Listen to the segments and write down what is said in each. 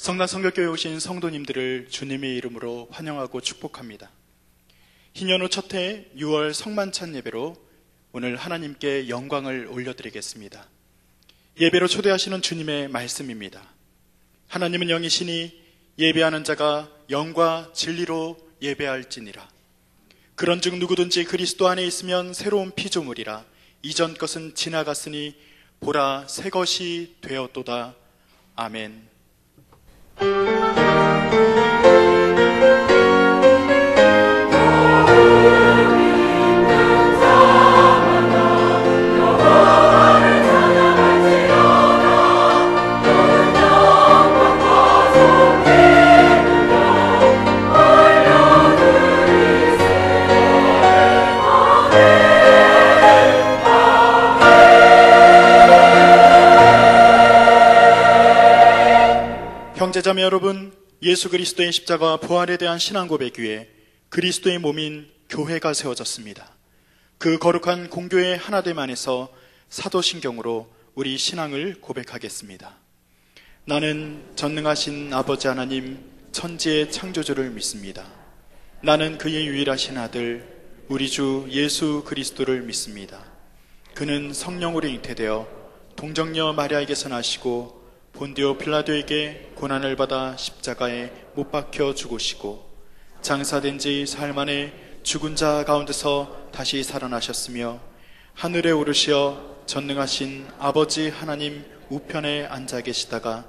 성남 성결교회에 오신 성도님들을 주님의 이름으로 환영하고 축복합니다. 희년후 첫해 6월 성만찬 예배로 오늘 하나님께 영광을 올려드리겠습니다. 예배로 초대하시는 주님의 말씀입니다. 하나님은 영이시니 예배하는 자가 영과 진리로 예배할지니라. 그런즉 누구든지 그리스도 안에 있으면 새로운 피조물이라. 이전 것은 지나갔으니 보라 새 것이 되었도다. 아멘. 형제자매 여러분, 예수 그리스도의 십자가와 부활에 대한 신앙 고백 위에 그리스도의 몸인 교회가 세워졌습니다. 그 거룩한 공교의 하나됨 안에서 사도신경으로 우리 신앙을 고백하겠습니다. 나는 전능하신 아버지 하나님 천지의 창조주를 믿습니다. 나는 그의 유일하신 아들 우리 주 예수 그리스도를 믿습니다. 그는 성령으로 잉태되어 동정녀 마리아에게서 나시고 본디오 빌라도에게 고난을 받아 십자가에 못 박혀 죽으시고 장사된 지 사흘 만에 죽은 자 가운데서 다시 살아나셨으며 하늘에 오르시어 전능하신 아버지 하나님 우편에 앉아 계시다가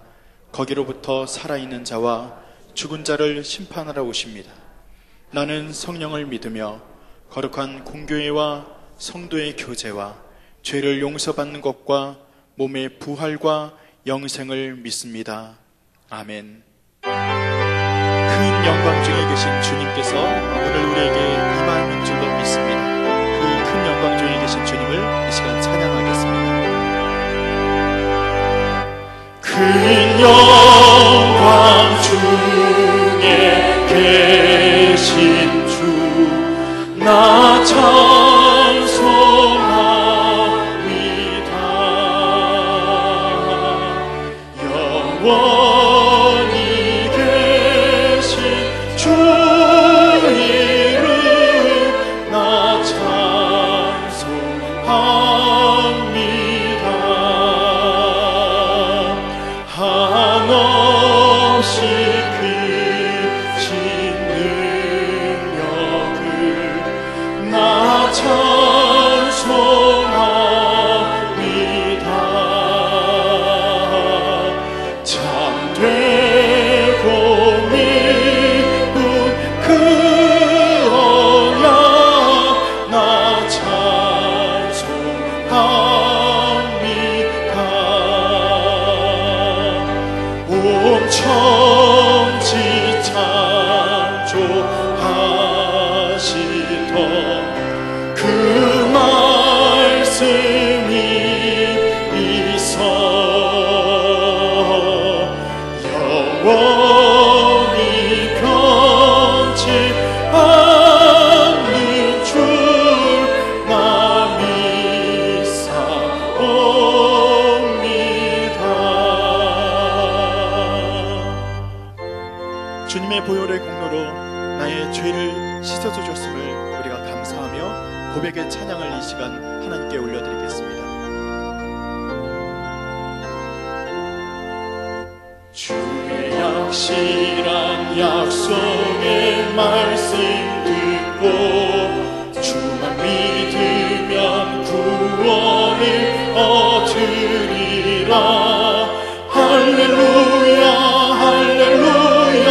거기로부터 살아있는 자와 죽은 자를 심판하러 오십니다. 나는 성령을 믿으며 거룩한 공교회와 성도의 교제와 죄를 용서받는 것과 몸의 부활과 영생을 믿습니다. 아멘. 큰 영광 중에 계신 주님께서 오늘 우리에게 임하는 줄로 믿습니다. 그 큰 영광 중에 계신 주님을 이 시간 찬양하겠습니다. 큰 영광 중에 계신 주 나 영원히 계신 주 이름 나 찬송합니다. 한없이 크신 능력을 나 찬송합니다. 되고 믿은 그 언약 나 찬송합니다. 온 천지 창조하시던 그 말씀이 있어 영원히 변치 않는 줄 나 믿사옵니다. 주님의 보혈의 공로로 나의 죄를 씻어주셨음을 우리가 감사하며 고백의 찬양을 이 시간 하나님께 올려드리겠습니다. 주의 확실한 약속의 말씀 듣고 주만 믿으면 구원을 얻으리라. 할렐루야 할렐루야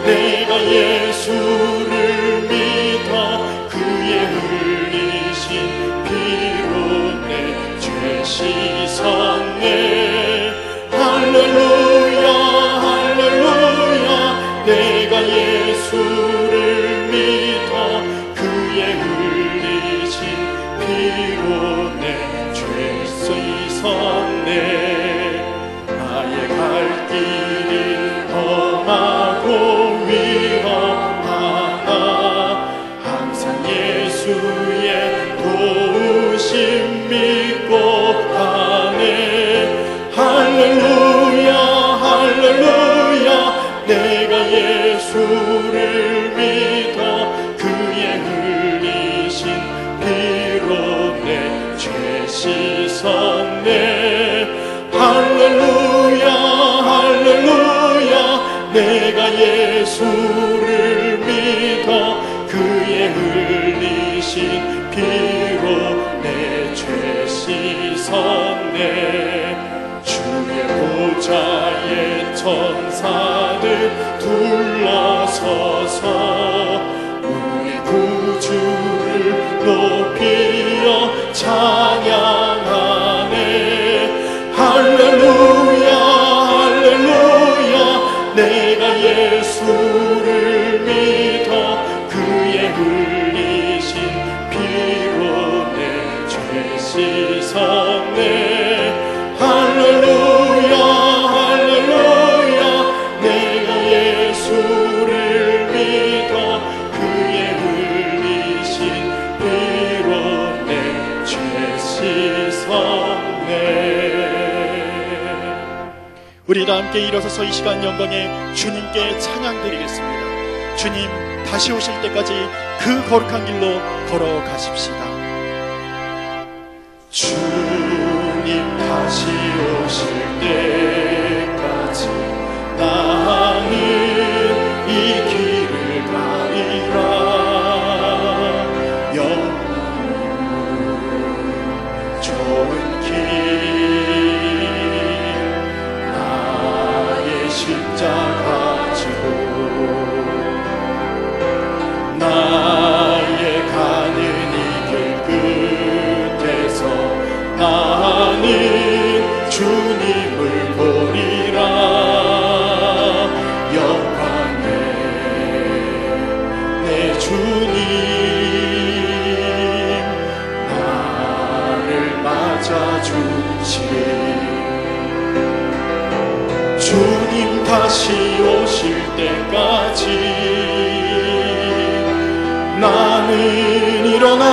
내가 예수를 믿어 그의 흘리신 피로 내 죄 씻었네. 할렐루야 내가 예수를 믿어 그의 흘리신 피로 내 죄 씻었네. 나의 갈 길이 험하고 위험하나 항상 예수의 도우심 믿고 가네. 할렐루야 할렐루야 내가 예수를 믿어 그의 흘리신 피로 내 죄 씻었네. 주의 보좌에 천사들 둘러서서 우리 구주를 높이어 찬양하네. 할렐루야 할렐루야. 내가 예수를 믿어 그의 흘리신 피로 내 죄 씻었네. 할렐루야 할렐루야. 내가 예수를 믿어 그의 흘리신 피로 내 죄 씻었네. 우리 다 함께 일어서서 이 시간 영광에 주님께 찬양드리겠습니다. 주님 다시 오실 때까지 그 거룩한 길로 걸어가십시다. 주님 다시 오실 때까지 나는 이 길을 가리라. 영원 좋은 길 나의 십자가 지고 나의 가는 이 길 끝에서 나는 주님을 보리라. 영광의 내 주님 나를 맞아주시네. 주님 다시 오실 때까지 나는 일어나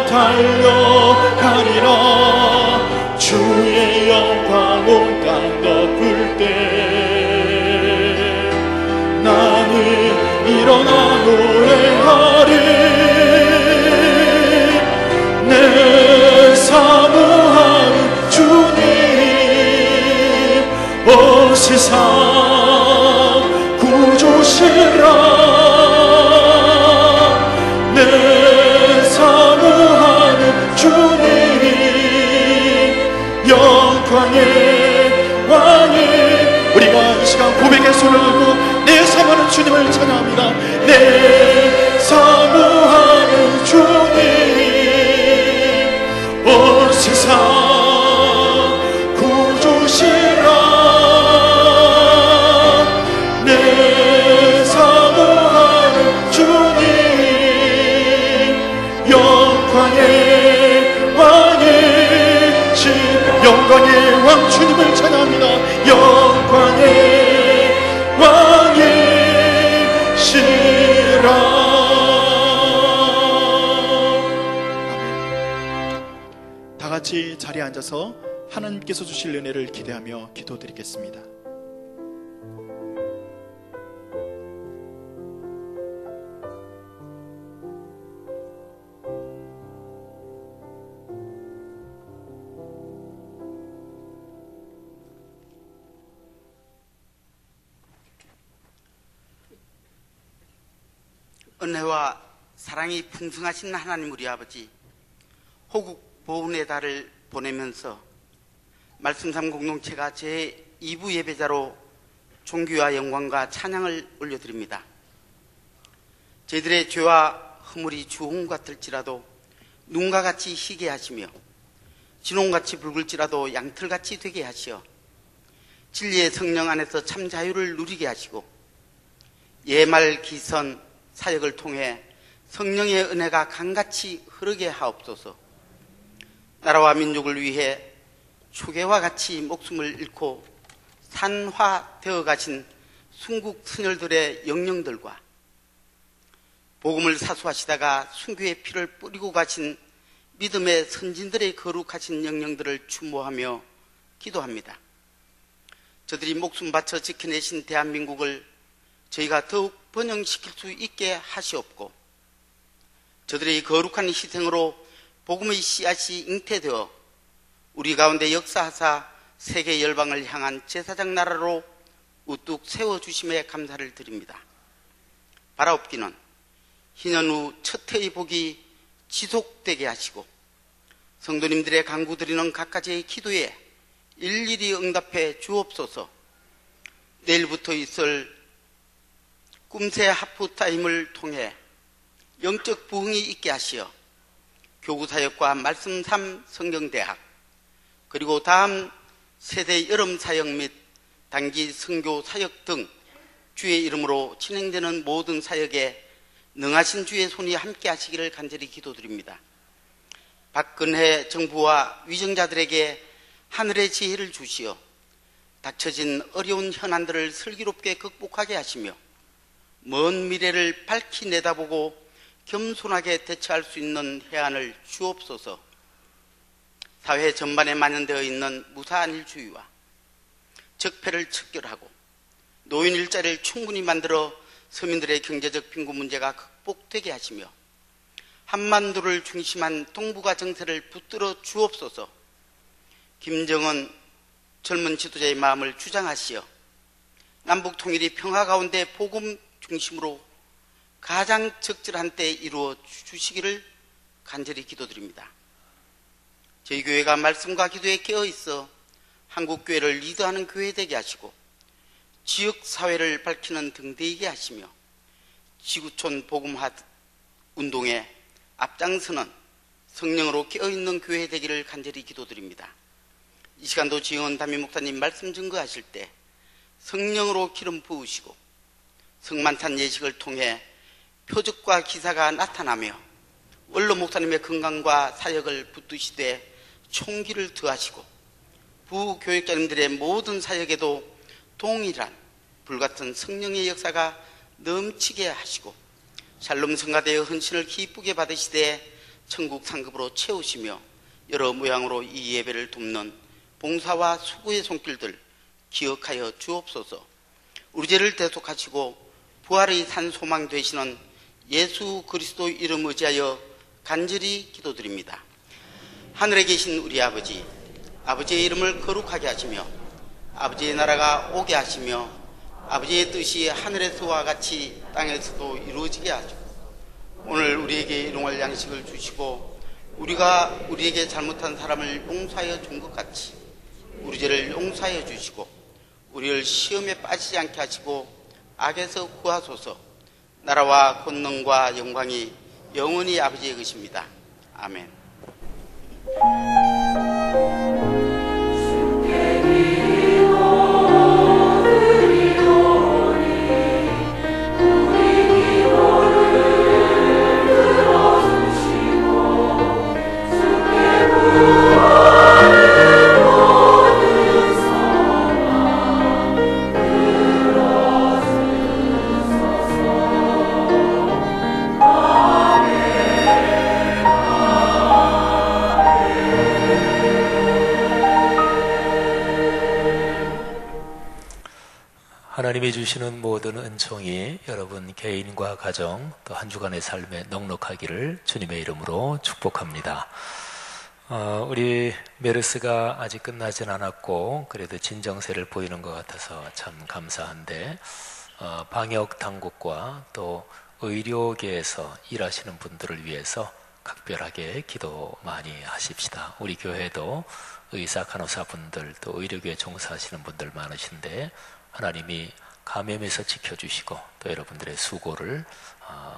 달려가리라. 주의 영광 온 땅 덮을 때 나는 일어나 노래하리. 내 사모하는 주님 오시사 구주시라. 내 사모하는 주님 영광의 왕이. 우리가 이 시간 고백의 손을 들고 내 사모하는 주님을 찬양합니다. 내 사모하는 주님 오시사 구주시라. 내 사모하는 주님 영광의 왕이신 영광의 왕 주님을 찬양합니다. 영광의 왕이시라. 아멘. 다 같이 자리에 앉아서 하나님께서 주실 은혜를 기대하며 기도드리겠습니다. 은혜와 사랑이 풍성하신 하나님 우리 아버지, 호국 보훈의 달을 보내면서 말씀삼 공동체가 제2부 예배자로 존귀와 영광과 찬양을 올려드립니다. 저희들의 죄와 허물이 주홍 같을지라도 눈과 같이 희게 하시며 진홍같이 붉을지라도 양털같이 되게 하시어 진리의 성령 안에서 참 자유를 누리게 하시고 예말 기선 사역을 통해 성령의 은혜가 강같이 흐르게 하옵소서. 나라와 민족을 위해 초계와 같이 목숨을 잃고 산화되어 가신 순국 스녀들의 영령들과 복음을 사수하시다가 순교의 피를 뿌리고 가신 믿음의 선진들의 거룩하신 영령들을 추모하며 기도합니다. 저들이 목숨 바쳐 지켜내신 대한민국을 저희가 더욱 번영시킬 수 있게 하시옵고, 저들의 거룩한 희생으로 복음의 씨앗이 잉태되어 우리 가운데 역사하사 세계 열방을 향한 제사장 나라로 우뚝 세워주심에 감사를 드립니다. 바라옵기는 희년 후 첫 해의 복이 지속되게 하시고 성도님들의 간구드리는 각가지의 기도에 일일이 응답해 주옵소서. 내일부터 있을 꿈새 하프타임을 통해 영적 부흥이 있게 하시어 교구사역과 말씀3 성경대학 그리고 다음 세대 여름사역 및 단기 선교사역 등 주의 이름으로 진행되는 모든 사역에 능하신 주의 손이 함께 하시기를 간절히 기도드립니다. 박근혜 정부와 위정자들에게 하늘의 지혜를 주시어 닥쳐진 어려운 현안들을 슬기롭게 극복하게 하시며 먼 미래를 밝히 내다보고 겸손하게 대처할 수 있는 해안을 주옵소서. 사회 전반에 만연되어 있는 무사안일주의와 적폐를 척결하고 노인 일자리를 충분히 만들어 서민들의 경제적 빈곤 문제가 극복되게 하시며 한반도를 중심한 동북아 정세를 붙들어 주옵소서. 김정은 젊은 지도자의 마음을 주장하시어 남북 통일이 평화 가운데 복음 중심으로 가장 적절한 때에 이루어 주시기를 간절히 기도드립니다. 저희 교회가 말씀과 기도에 깨어있어 한국교회를 리드하는 교회 되게 하시고 지역사회를 밝히는 등대이게 하시며 지구촌 복음화 운동에 앞장서는 성령으로 깨어있는 교회 되기를 간절히 기도드립니다. 이 시간도 지은 담임 목사님 말씀 증거하실 때 성령으로 기름 부으시고 성만찬 예식을 통해 표적과 기사가 나타나며 원로 목사님의 건강과 사역을 붙드시되 총기를 더하시고 부교육자님들의 모든 사역에도 동일한 불같은 성령의 역사가 넘치게 하시고 샬롬 성가대의 헌신을 기쁘게 받으시되 천국 상급으로 채우시며 여러 모양으로 이 예배를 돕는 봉사와 수고의 손길들 기억하여 주옵소서. 우리 죄를 대속하시고 부활의 산 소망 되시는 예수 그리스도 이름 의지하여 간절히 기도드립니다. 하늘에 계신 우리 아버지, 아버지의 이름을 거룩하게 하시며 아버지의 나라가 오게 하시며 아버지의 뜻이 하늘에서와 같이 땅에서도 이루어지게 하시고 오늘 우리에게 일용할 양식을 주시고 우리가 우리에게 잘못한 사람을 용서하여 준 것 같이 우리 죄를 용서하여 주시고 우리를 시험에 빠지지 않게 하시고 악에서 구하소서. 나라와 권능과 영광이 영원히 아버지의 것입니다. 아멘. 하나님이 주시는 모든 은총이 여러분 개인과 가정 또 한 주간의 삶에 넉넉하기를 주님의 이름으로 축복합니다. 우리 메르스가 아직 끝나진 않았고 그래도 진정세를 보이는 것 같아서 참 감사한데 방역 당국과 또 의료계에서 일하시는 분들을 위해서 각별하게 기도 많이 하십시다. 우리 교회도 의사 간호사분들 또 의료계에 종사하시는 분들 많으신데 하나님이 감염에서 지켜주시고 또 여러분들의 수고를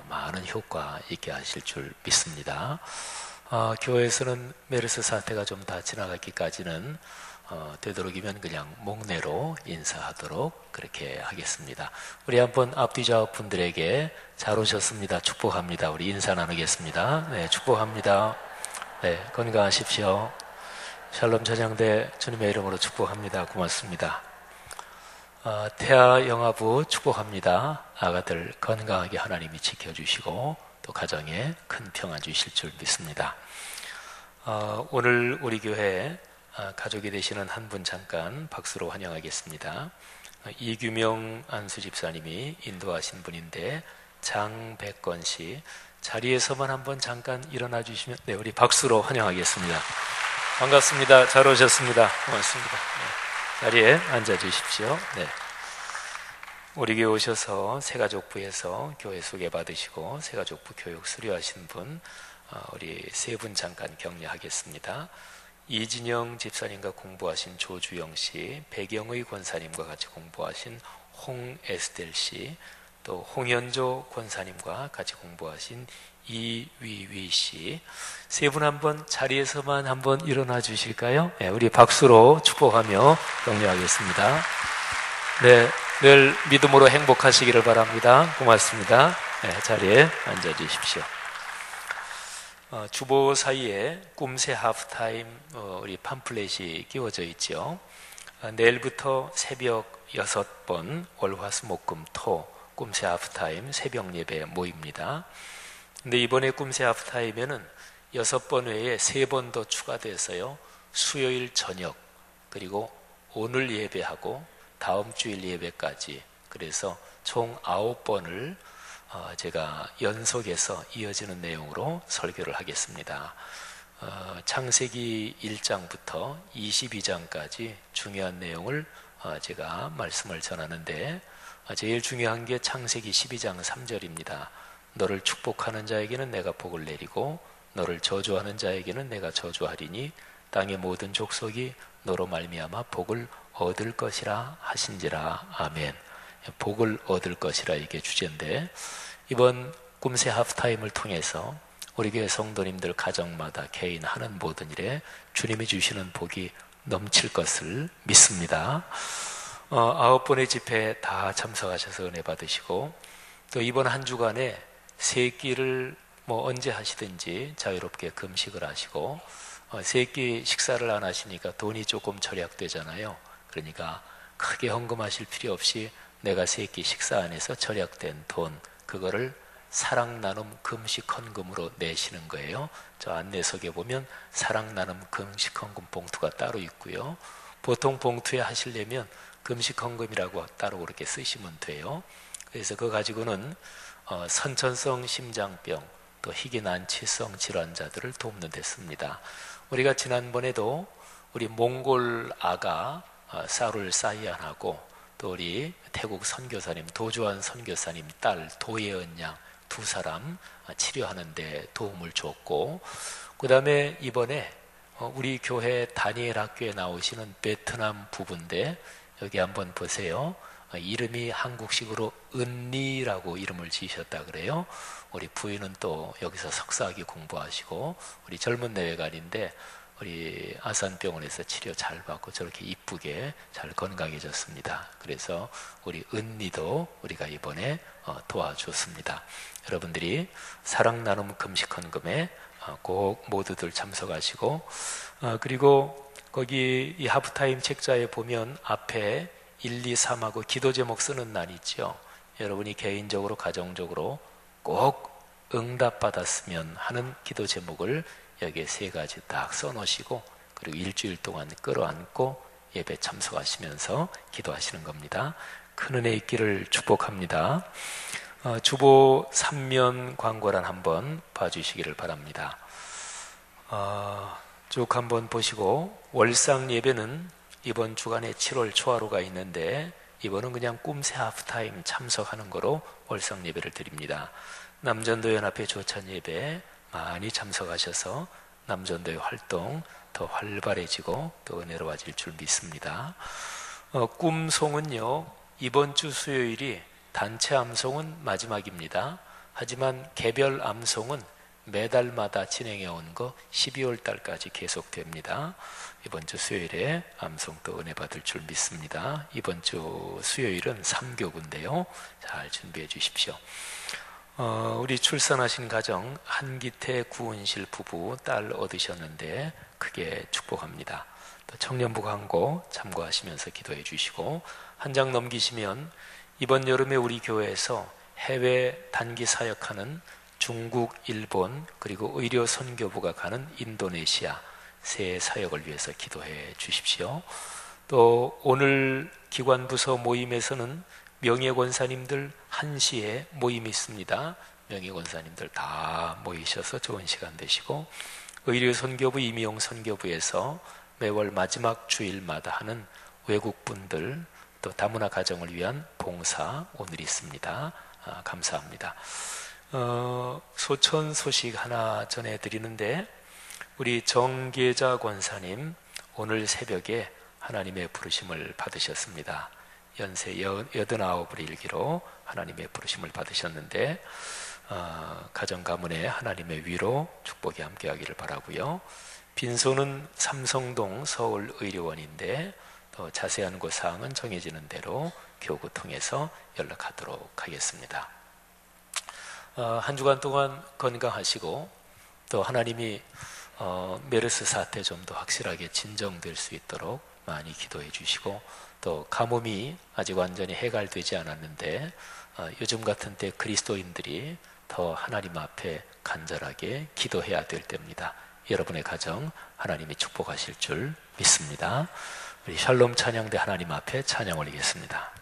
많은 효과 있게 하실 줄 믿습니다. 교회에서는 메르스 사태가 좀 다 지나가기까지는 되도록이면 그냥 목례로 인사하도록 그렇게 하겠습니다. 우리 한번 앞뒤좌 분들에게 잘 오셨습니다. 축복합니다. 우리 인사 나누겠습니다. 네, 축복합니다. 네, 건강하십시오. 샬롬 찬양대 주님의 이름으로 축복합니다. 고맙습니다. 태아 영아부 축복합니다. 아가들 건강하게 하나님이 지켜주시고 또 가정에 큰 평안 주실 줄 믿습니다. 오늘 우리 교회 가족이 되시는 한 분 잠깐 박수로 환영하겠습니다. 이규명 안수 집사님이 인도하신 분인데 장백건 씨 자리에서만 한번 잠깐 일어나 주시면 네, 우리 박수로 환영하겠습니다. 반갑습니다. 잘 오셨습니다. 고맙습니다. 네. 자리에 앉아 주십시오. 네. 우리 교회 오셔서 새가족부에서 교회 소개받으시고 새가족부 교육 수료하신 분, 우리 세 분 잠깐 격려하겠습니다. 이진영 집사님과 공부하신 조주영 씨, 배경의 권사님과 같이 공부하신 홍에스텔 씨, 또 홍현조 권사님과 같이 공부하신 이위위 씨, 세 분 한번 자리에서만 한번 일어나 주실까요? 네, 우리 박수로 축복하며 격려하겠습니다. 네, 늘 믿음으로 행복하시기를 바랍니다. 고맙습니다. 네, 자리에 앉아 주십시오. 주보 사이에 꿈새 하프타임 우리 팜플렛이 끼워져 있죠. 내일부터 새벽 6번 월화수목금토 꿈새 하프타임 새벽 예배 모입니다. 근데 이번에 꿈새 하프타임에는 6번 외에 3번 더 추가돼서요, 수요일 저녁 그리고 오늘 예배하고 다음 주일 예배까지, 그래서 총 9번을 제가 연속해서 이어지는 내용으로 설교를 하겠습니다. 창세기 1장부터 22장까지 중요한 내용을 제가 말씀을 전하는데, 제일 중요한 게 창세기 12장 3절입니다. 너를 축복하는 자에게는 내가 복을 내리고 너를 저주하는 자에게는 내가 저주하리니 땅의 모든 족속이 너로 말미암아 복을 얻을 것이라 하신지라. 아멘. 복을 얻을 것이라, 이게 주제인데, 이번 꿈새 하프타임을 통해서 우리 교회 성도님들 가정마다 개인 하는 모든 일에 주님이 주시는 복이 넘칠 것을 믿습니다. 9번의 집회에 다 참석하셔서 은혜 받으시고, 또 이번 한 주간에 세끼를 언제 하시든지 자유롭게 금식을 하시고, 세끼 식사를 안 하시니까 돈이 조금 절약되잖아요. 그러니까 크게 헌금하실 필요 없이 내가 세끼 식사 안에서 절약된 돈, 그거를 사랑 나눔 금식 헌금으로 내시는 거예요. 저 안내석에 보면 사랑 나눔 금식 헌금 봉투가 따로 있고요. 보통 봉투에 하시려면 금식 헌금이라고 따로 그렇게 쓰시면 돼요. 그래서 그거 가지고는 선천성 심장병, 또 희귀난치성 질환자들을 돕는 데 씁니다. 우리가 지난번에도 우리 몽골 아가 사룰 사이안하고, 또 우리 태국 선교사님 도주환 선교사님 딸 도예은 양 두 사람 치료하는 데 도움을 줬고, 그 다음에 이번에 우리 교회 다니엘 학교에 나오시는 베트남 부부인데, 여기 한번 보세요. 이름이 한국식으로 은리라고 이름을 지으셨다 그래요. 우리 부인은 또 여기서 석사학위 공부하시고, 우리 젊은 내외관인데 우리 아산병원에서 치료 잘 받고 저렇게 이쁘게 잘 건강해졌습니다. 그래서 우리 은리도 우리가 이번에 도와줬습니다. 여러분들이 사랑 나눔 금식 헌금에 꼭 모두들 참석하시고, 그리고 거기 이 하프타임 책자에 보면 앞에 1, 2, 3하고 기도 제목 쓰는 날 있죠. 여러분이 개인적으로 가정적으로 꼭 응답받았으면 하는 기도 제목을 여기에 3가지 딱 써놓으시고, 그리고 일주일 동안 끌어안고 예배 참석하시면서 기도하시는 겁니다. 큰 은혜 있기를 축복합니다. 주보 3면 광고란 한번 봐주시기를 바랍니다. 쭉 한번 보시고, 월상 예배는 이번 주간에 7월 초하루가 있는데, 이번은 그냥 꿈새 하프타임 참석하는 거로 월상 예배를 드립니다. 남전도 연합회 조찬 예배 많이 참석하셔서 남전도의 활동 더 활발해지고 또 은혜로워질 줄 믿습니다. 꿈송은요, 이번 주 수요일이 단체 암송은 마지막입니다. 하지만 개별 암송은 매달마다 진행해 온 거 12월 달까지 계속됩니다. 이번 주 수요일에 암송 또 은혜 받을 줄 믿습니다. 이번 주 수요일은 3교구인데요. 잘 준비해 주십시오. 우리 출산하신 가정 한기태 구은실 부부 딸 얻으셨는데 크게 축복합니다. 또 청년부 광고 참고하시면서 기도해 주시고, 한 장 넘기시면 이번 여름에 우리 교회에서 해외 단기 사역하는 중국, 일본, 그리고 의료 선교부가 가는 인도네시아 새 사역을 위해서 기도해 주십시오. 또 오늘 기관부서 모임에서는 명예권사님들 1시에 모임이 있습니다. 명예권사님들 다 모이셔서 좋은 시간 되시고, 의료선교부 임용 선교부에서 매월 마지막 주일마다 하는 외국분들 또 다문화 가정을 위한 봉사 오늘 있습니다. 감사합니다. 소천 소식 하나 전해드리는데, 우리 정계자 권사님 오늘 새벽에 하나님의 부르심을 받으셨습니다. 연세 89을 일기로 하나님의 부르심을 받으셨는데, 가정 가문에 하나님의 위로 축복이 함께하기를 바라고요. 빈소는 삼성동 서울의료원인데 더 자세한 곳 사항은 정해지는 대로 교구 통해서 연락하도록 하겠습니다. 한 주간 동안 건강하시고, 또 하나님이 메르스 사태 좀 더 확실하게 진정될 수 있도록 많이 기도해 주시고, 또 가뭄이 아직 완전히 해결되지 않았는데 요즘 같은 때 그리스도인들이 더 하나님 앞에 간절하게 기도해야 될 때입니다. 여러분의 가정 하나님이 축복하실 줄 믿습니다. 우리 샬롬 찬양대 하나님 앞에 찬양 올리겠습니다.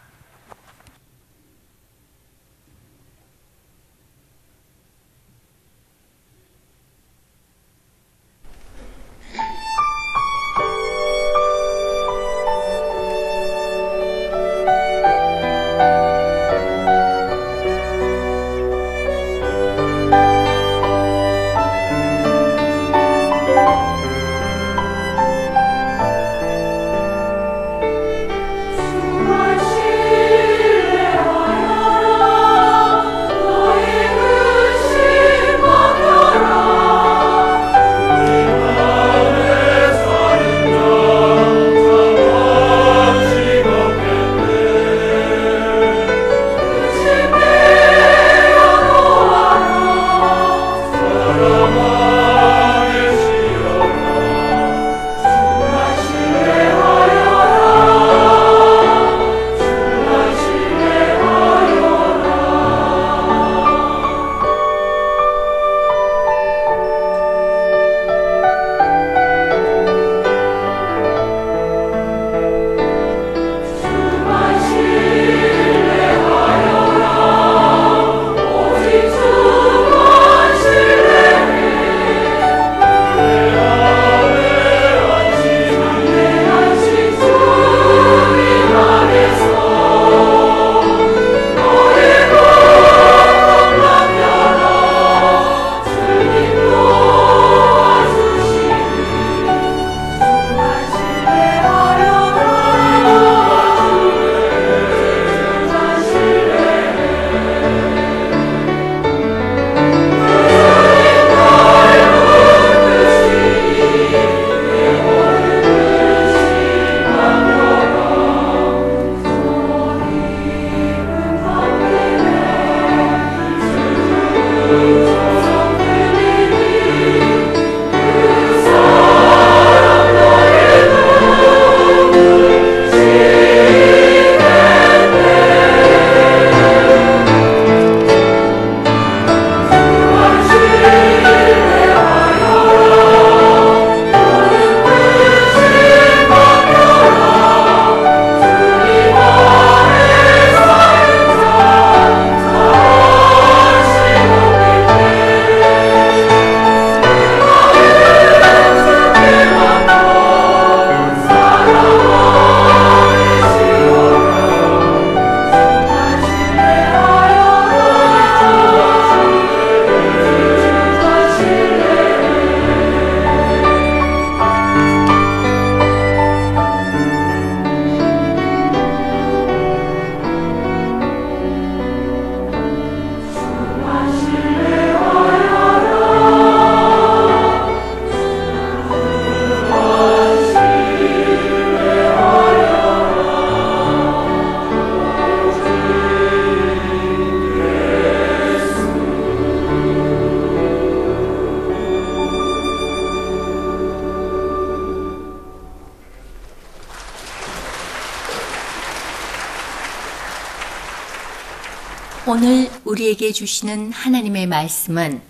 오늘 우리에게 주시는 하나님의 말씀은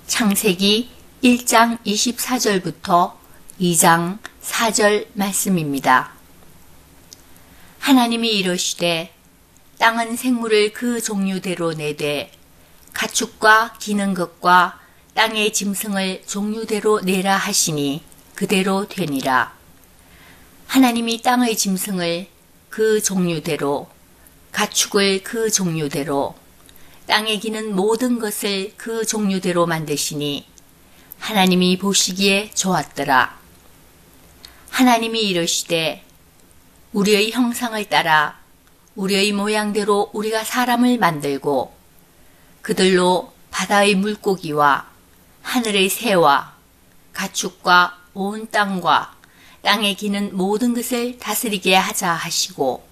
창세기 1장 24절부터 2장 4절 말씀입니다. 하나님이 이르시되 땅은 생물을 그 종류대로 내되 가축과 기는 것과 땅의 짐승을 종류대로 내라 하시니 그대로 되니라. 하나님이 땅의 짐승을 그 종류대로, 가축을 그 종류대로, 땅에 기는 모든 것을 그 종류대로 만드시니 하나님이 보시기에 좋았더라. 하나님이 이르시되 우리의 형상을 따라 우리의 모양대로 우리가 사람을 만들고 그들로 바다의 물고기와 하늘의 새와 가축과 온 땅과 땅에 기는 모든 것을 다스리게 하자 하시고,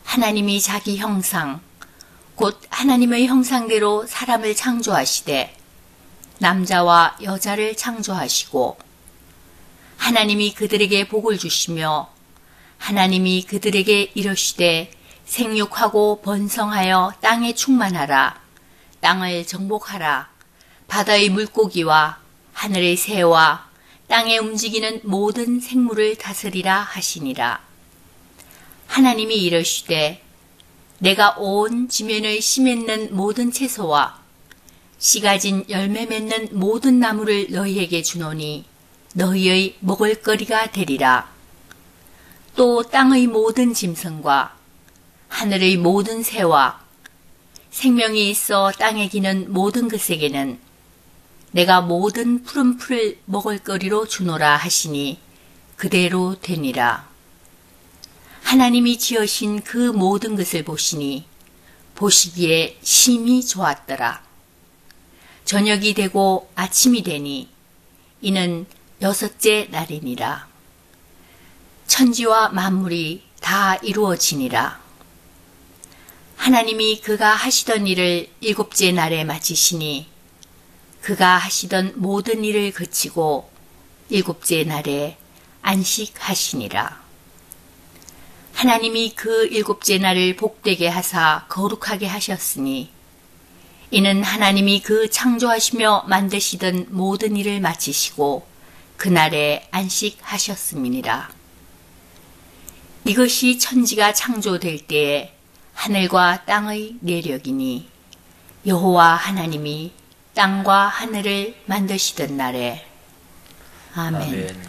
하나님이 자기 형상 곧 하나님의 형상대로 사람을 창조하시되 남자와 여자를 창조하시고, 하나님이 그들에게 복을 주시며 하나님이 그들에게 이르시되 생육하고 번성하여 땅에 충만하라. 땅을 정복하라. 바다의 물고기와 하늘의 새와 땅에 움직이는 모든 생물을 다스리라 하시니라. 하나님이 이르시되 내가 온 지면의 씨 맺는 모든 채소와 씨 가진 열매 맺는 모든 나무를 너희에게 주노니 너희의 먹을거리가 되리라. 또 땅의 모든 짐승과 하늘의 모든 새와 생명이 있어 땅에 기는 모든 것에게는 내가 모든 푸른 풀을 먹을거리로 주노라 하시니 그대로 되니라. 하나님이 지으신 그 모든 것을 보시니 보시기에 심히 좋았더라. 저녁이 되고 아침이 되니 이는 6째 날이니라. 천지와 만물이 다 이루어지니라. 하나님이 그가 하시던 일을 7째 날에 마치시니 그가 하시던 모든 일을 그치고 7째 날에 안식하시니라. 하나님이 그 7째 날을 복되게 하사 거룩하게 하셨으니 이는 하나님이 그 창조하시며 만드시던 모든 일을 마치시고 그날에 안식하셨음이니라. 이것이 천지가 창조될 때에 하늘과 땅의 내력이니 여호와 하나님이 땅과 하늘을 만드시던 날에. 아멘. 아멘.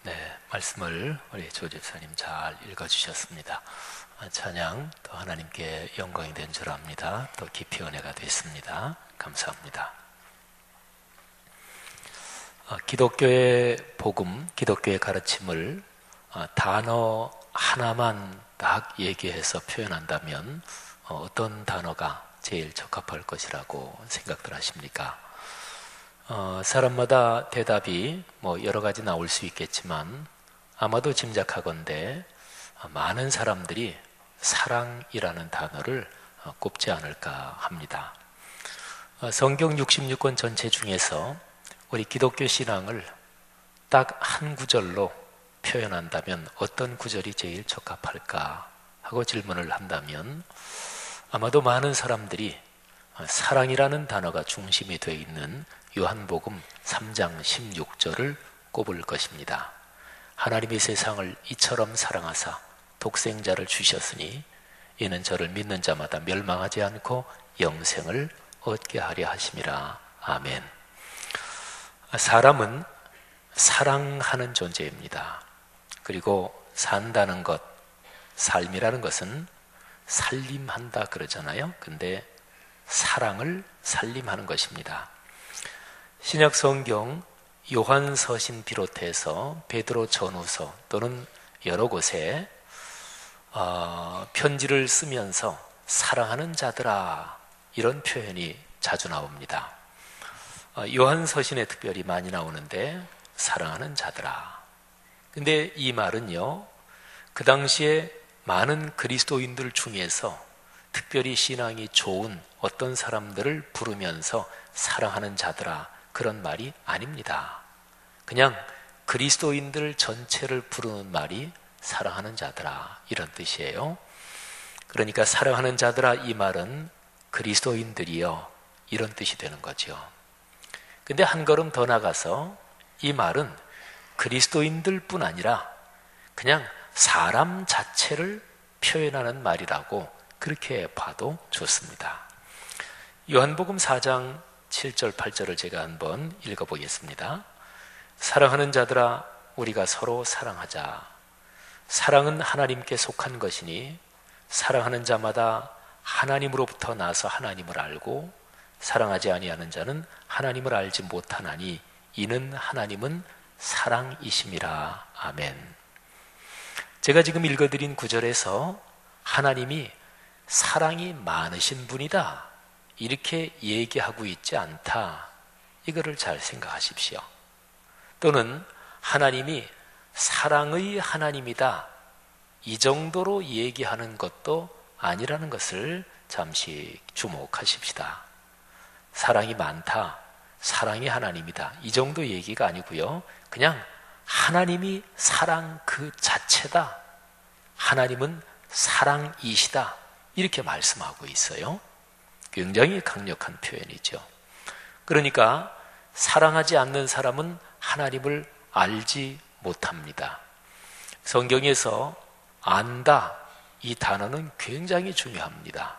네, 말씀을 우리 조 집사님 잘 읽어주셨습니다. 찬양 또 하나님께 영광이 된 줄 압니다. 또 깊이 은혜가 됐습니다. 감사합니다. 기독교의 복음, 기독교의 가르침을 단어 하나만 딱 얘기해서 표현한다면 어떤 단어가 제일 적합할 것이라고 생각들 하십니까? 사람마다 대답이 여러 가지 나올 수 있겠지만 아마도 짐작하건대 많은 사람들이 사랑이라는 단어를 꼽지 않을까 합니다. 성경 66권 전체 중에서 우리 기독교 신앙을 딱 한 구절로 표현한다면 어떤 구절이 제일 적합할까 하고 질문을 한다면 아마도 많은 사람들이 사랑이라는 단어가 중심이 되어 있는 요한복음 3장 16절을 꼽을 것입니다. 하나님이 세상을 이처럼 사랑하사 독생자를 주셨으니 이는 저를 믿는 자마다 멸망하지 않고 영생을 얻게 하려 하심이라. 아멘. 사람은 사랑하는 존재입니다. 그리고 산다는 것, 삶이라는 것은 살림한다 그러잖아요. 근데 사랑을 살림하는 것입니다. 신약 성경 요한서신 비롯해서 베드로 전후서 또는 여러 곳에 편지를 쓰면서 사랑하는 자들아 이런 표현이 자주 나옵니다. 요한서신에 특별히 많이 나오는데 사랑하는 자들아. 근데 이 말은요, 그 당시에 많은 그리스도인들 중에서 특별히 신앙이 좋은 어떤 사람들을 부르면서 사랑하는 자들아 그런 말이 아닙니다. 그냥 그리스도인들 전체를 부르는 말이 사랑하는 자들아 이런 뜻이에요. 그러니까 사랑하는 자들아 이 말은 그리스도인들이여 이런 뜻이 되는 거죠. 근데 한 걸음 더 나가서 이 말은 그리스도인들 뿐 아니라 그냥 사람 자체를 표현하는 말이라고 그렇게 봐도 좋습니다. 요한복음 4장 7절 8절을 제가 한번 읽어보겠습니다. 사랑하는 자들아 우리가 서로 사랑하자. 사랑은 하나님께 속한 것이니 사랑하는 자마다 하나님으로부터 나서 하나님을 알고 사랑하지 아니하는 자는 하나님을 알지 못하나니 이는 하나님은 사랑이심이라. 아멘. 제가 지금 읽어드린 구절에서 하나님이 사랑이 많으신 분이다 이렇게 얘기하고 있지 않다, 이거를 잘 생각하십시오. 또는 하나님이 사랑의 하나님이다 이 정도로 얘기하는 것도 아니라는 것을 잠시 주목하십시다. 사랑이 많다, 사랑이 하나님이다 이 정도 얘기가 아니고요, 그냥 하나님이 사랑 그 자체다, 하나님은 사랑이시다 이렇게 말씀하고 있어요. 굉장히 강력한 표현이죠. 그러니까 사랑하지 않는 사람은 하나님을 알지 못합니다. 성경에서 안다 이 단어는 굉장히 중요합니다.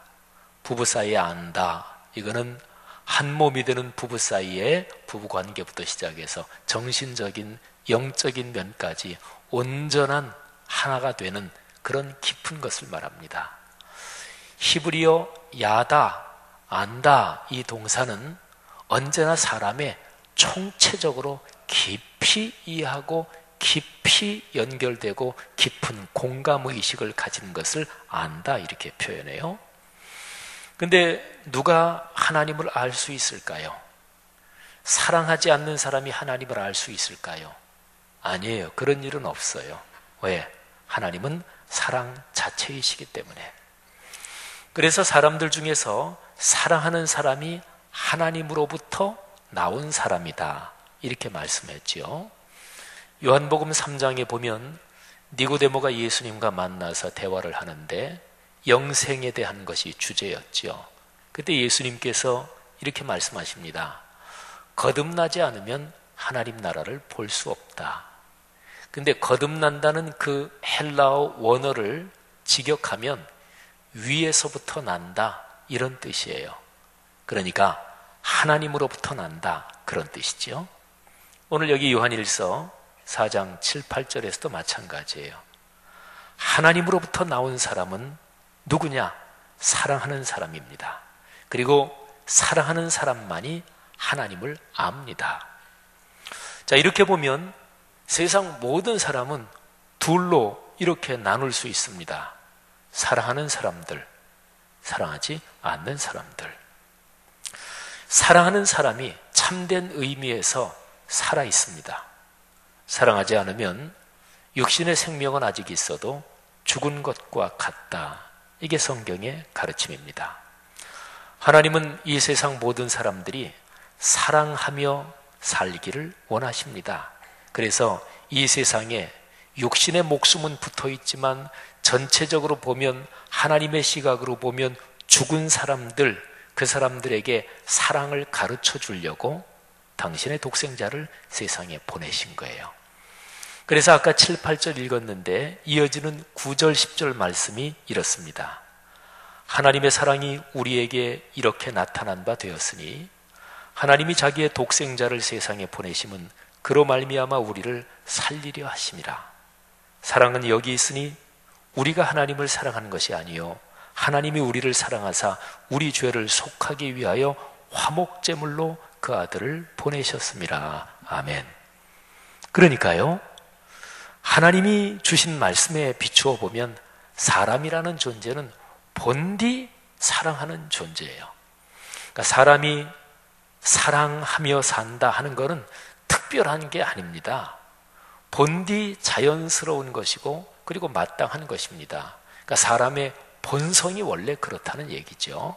부부 사이에 안다, 이거는 한 몸이 되는 부부 사이의 부부관계부터 시작해서 정신적인 영적인 면까지 온전한 하나가 되는 그런 깊은 것을 말합니다. 히브리어 야다, 안다 이 동사는 언제나 사람의 총체적으로 깊이 이해하고 깊이 연결되고 깊은 공감의식을 가진 것을 안다 이렇게 표현해요. 근데 누가 하나님을 알 수 있을까요? 사랑하지 않는 사람이 하나님을 알 수 있을까요? 아니에요. 그런 일은 없어요. 왜? 하나님은 사랑 자체이시기 때문에. 그래서 사람들 중에서 사랑하는 사람이 하나님으로부터 나온 사람이다 이렇게 말씀했지요. 요한복음 3장에 보면 니고데모가 예수님과 만나서 대화를 하는데 영생에 대한 것이 주제였죠. 그때 예수님께서 이렇게 말씀하십니다. 거듭나지 않으면 하나님 나라를 볼 수 없다. 근데 거듭난다는 그 헬라어 원어를 직역하면 위에서부터 난다 이런 뜻이에요. 그러니까 하나님으로부터 난다 그런 뜻이죠. 오늘 여기 요한일서 4장 7, 8절에서도 마찬가지예요. 하나님으로부터 나온 사람은 누구냐? 사랑하는 사람입니다. 그리고 사랑하는 사람만이 하나님을 압니다. 자, 이렇게 보면 세상 모든 사람은 둘로 이렇게 나눌 수 있습니다. 사랑하는 사람들, 사랑하지 않는 사람들. 사랑하는 사람이 참된 의미에서 살아 있습니다. 사랑하지 않으면 육신의 생명은 아직 있어도 죽은 것과 같다. 이게 성경의 가르침입니다. 하나님은 이 세상 모든 사람들이 사랑하며 살기를 원하십니다. 그래서 이 세상에 육신의 목숨은 붙어 있지만 전체적으로 보면 하나님의 시각으로 보면 죽은 사람들, 그 사람들에게 사랑을 가르쳐 주려고 당신의 독생자를 세상에 보내신 거예요. 그래서 아까 7, 8절 읽었는데 이어지는 9절, 10절 말씀이 이렇습니다. 하나님의 사랑이 우리에게 이렇게 나타난 바 되었으니 하나님이 자기의 독생자를 세상에 보내심은 그로 말미암아 우리를 살리려 하심이라. 사랑은 여기 있으니 우리가 하나님을 사랑하는 것이 아니요 하나님이 우리를 사랑하사 우리 죄를 속하기 위하여 화목제물로 그 아들을 보내셨습니다. 아멘. 그러니까요, 하나님이 주신 말씀에 비추어 보면 사람이라는 존재는 본디 사랑하는 존재예요. 그러니까 사람이 사랑하며 산다 하는 것은 특별한 게 아닙니다. 본디 자연스러운 것이고 그리고 마땅한 것입니다. 그러니까 사람의 본성이 원래 그렇다는 얘기죠.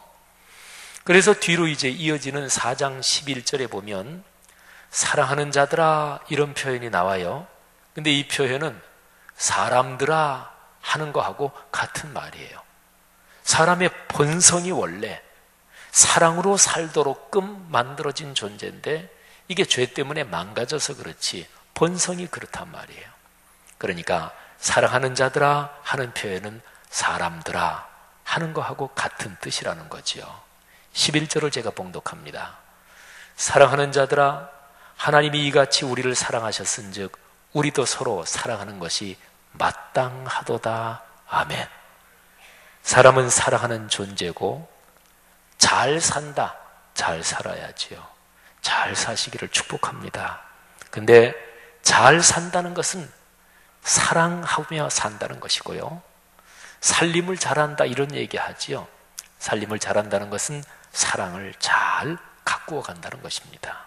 그래서 뒤로 이제 이어지는 4장 11절에 보면 사랑하는 자들아 이런 표현이 나와요. 근데 이 표현은 사람들아 하는 거하고 같은 말이에요. 사람의 본성이 원래 사랑으로 살도록끔 만들어진 존재인데 이게 죄 때문에 망가져서 그렇지 본성이 그렇단 말이에요. 그러니까 사랑하는 자들아 하는 표현은 사람들아 하는 거하고 같은 뜻이라는 거지요. 11절을 제가 봉독합니다. 사랑하는 자들아 하나님이 이같이 우리를 사랑하셨은즉 우리도 서로 사랑하는 것이 마땅하도다. 아멘. 사람은 사랑하는 존재고 잘 산다. 잘 살아야지요. 잘 사시기를 축복합니다. 근데 잘 산다는 것은 사랑하며 산다는 것이고요. 살림을 잘한다 이런 얘기하지요. 살림을 잘한다는 것은 사랑을 잘 가꾸어 간다는 것입니다.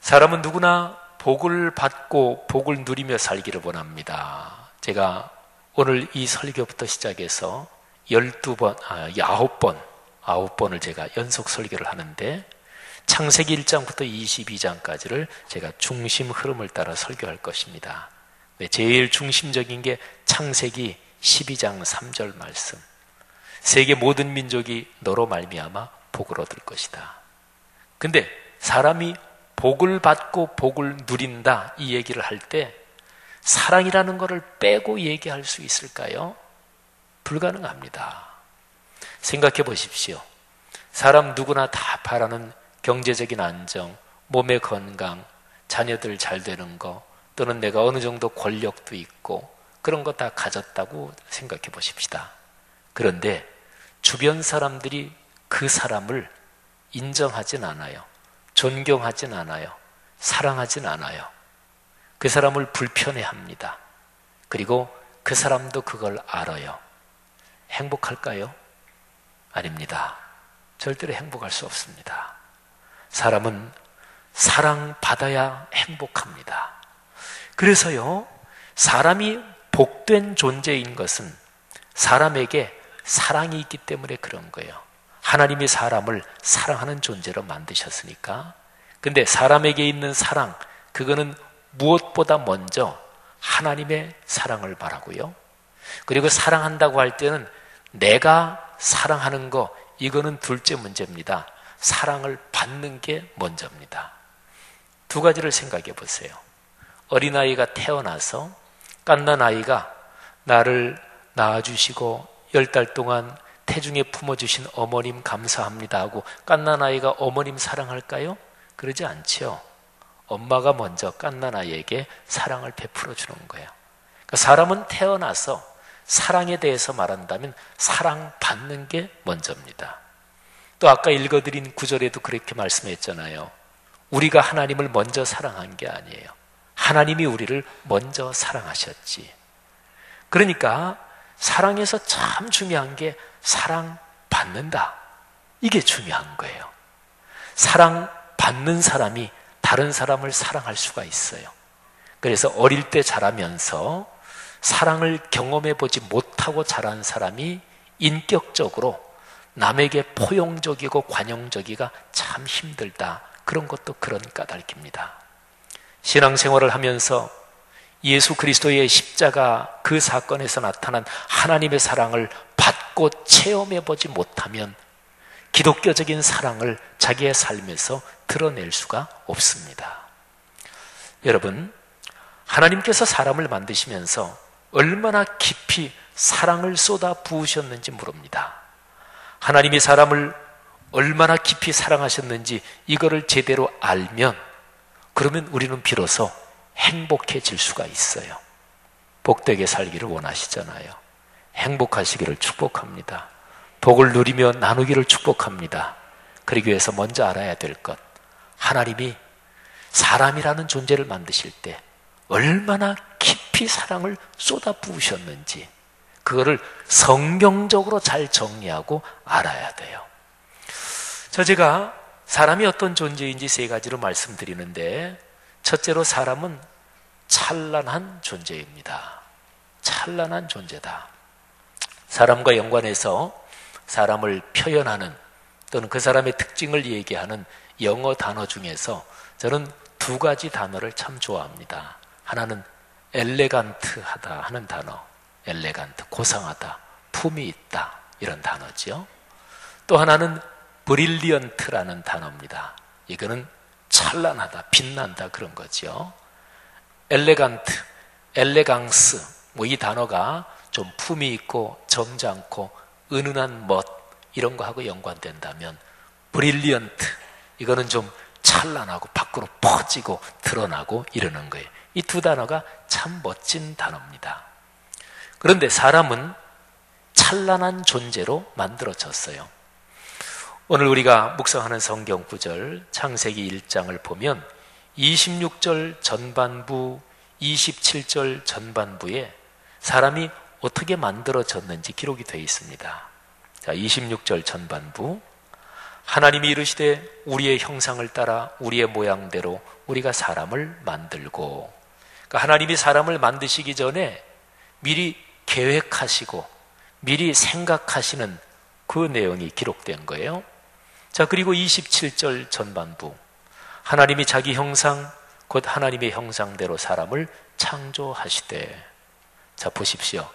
사람은 누구나 복을 받고 복을 누리며 살기를 원합니다. 제가 오늘 이 설교부터 시작해서 9번을 제가 연속 설교를 하는데 창세기 1장부터 22장까지를 제가 중심 흐름을 따라 설교할 것입니다. 제일 중심적인 게 창세기 12장 3절 말씀. 세계 모든 민족이 너로 말미암아 복을 얻을 것이다. 근데 사람이 복을 받고 복을 누린다 이 얘기를 할 때 사랑이라는 것을 빼고 얘기할 수 있을까요? 불가능합니다. 생각해 보십시오. 사람 누구나 다 바라는 경제적인 안정, 몸의 건강, 자녀들 잘 되는 거, 또는 내가 어느 정도 권력도 있고 그런 거 다 가졌다고 생각해 보십시다. 그런데 주변 사람들이 그 사람을 인정하진 않아요. 존경하진 않아요. 사랑하진 않아요. 그 사람을 불편해합니다. 그리고 그 사람도 그걸 알아요. 행복할까요? 아닙니다. 절대로 행복할 수 없습니다. 사람은 사랑받아야 행복합니다. 그래서요, 사람이 복된 존재인 것은 사람에게 사랑이 있기 때문에 그런 거예요. 하나님이 사람을 사랑하는 존재로 만드셨으니까. 근데 사람에게 있는 사랑, 그거는 무엇보다 먼저 하나님의 사랑을 바라고요. 그리고 사랑한다고 할 때는 내가 사랑하는 거, 이거는 둘째 문제입니다. 사랑을 받는 게 먼저입니다. 두 가지를 생각해 보세요. 어린아이가 태어나서 갓난아이가 나를 낳아주시고 10달 동안 태중에 품어주신 어머님 감사합니다 하고 갓난아이가 어머님 사랑할까요? 그러지 않죠. 엄마가 먼저 갓난아이에게 사랑을 베풀어 주는 거예요. 그러니까 사람은 태어나서 사랑에 대해서 말한다면 사랑받는 게 먼저입니다. 또 아까 읽어드린 구절에도 그렇게 말씀했잖아요. 우리가 하나님을 먼저 사랑한 게 아니에요. 하나님이 우리를 먼저 사랑하셨지. 그러니까 사랑에서 참 중요한 게 사랑받는다. 이게 중요한 거예요. 사랑받는 사람이 다른 사람을 사랑할 수가 있어요. 그래서 어릴 때 자라면서 사랑을 경험해보지 못하고 자란 사람이 인격적으로 남에게 포용적이고 관용적이가 참 힘들다. 그런 것도 그런 까닭입니다. 신앙생활을 하면서 예수 그리스도의 십자가 그 사건에서 나타난 하나님의 사랑을 받고 체험해보지 못하면 기독교적인 사랑을 자기의 삶에서 드러낼 수가 없습니다. 여러분, 하나님께서 사람을 만드시면서 얼마나 깊이 사랑을 쏟아 부으셨는지 모릅니다. 하나님이 사람을 얼마나 깊이 사랑하셨는지 이거를 제대로 알면 그러면 우리는 비로소 행복해질 수가 있어요. 복되게 살기를 원하시잖아요. 행복하시기를 축복합니다. 복을 누리며 나누기를 축복합니다. 그러기 위해서 먼저 알아야 될 것, 하나님이 사람이라는 존재를 만드실 때 얼마나 깊이 사랑을 쏟아 부으셨는지 그거를 성경적으로 잘 정리하고 알아야 돼요. 제가 사람이 어떤 존재인지 세 가지로 말씀드리는데, 첫째로 사람은 찬란한 존재입니다. 찬란한 존재다. 사람과 연관해서 사람을 표현하는 또는 그 사람의 특징을 얘기하는 영어 단어 중에서 저는 두 가지 단어를 참 좋아합니다. 하나는 엘레간트하다 하는 단어, 엘레간트, 고상하다, 품이 있다 이런 단어죠. 또 하나는 브릴리언트라는 단어입니다. 이거는 찬란하다, 빛난다 그런 거죠. 엘레간트, 엘레강스, 이 단어가 좀 품이 있고 점잖고 은은한 멋 이런 거하고 연관된다면, 브릴리언트, 이거는 좀 찬란하고 밖으로 퍼지고 드러나고 이러는 거예요. 이 두 단어가 참 멋진 단어입니다. 그런데 사람은 찬란한 존재로 만들어졌어요. 오늘 우리가 묵상하는 성경 구절 창세기 1장을 보면 26절 전반부, 27절 전반부에 사람이 어떻게 만들어졌는지 기록이 되어 있습니다. 자, 26절 전반부. 하나님이 이르시되 우리의 형상을 따라 우리의 모양대로 우리가 사람을 만들고. 그러니까 하나님이 사람을 만드시기 전에 미리 계획하시고 미리 생각하시는 그 내용이 기록된 거예요. 자, 그리고 27절 전반부. 하나님이 자기 형상, 곧 하나님의 형상대로 사람을 창조하시되. 자, 보십시오.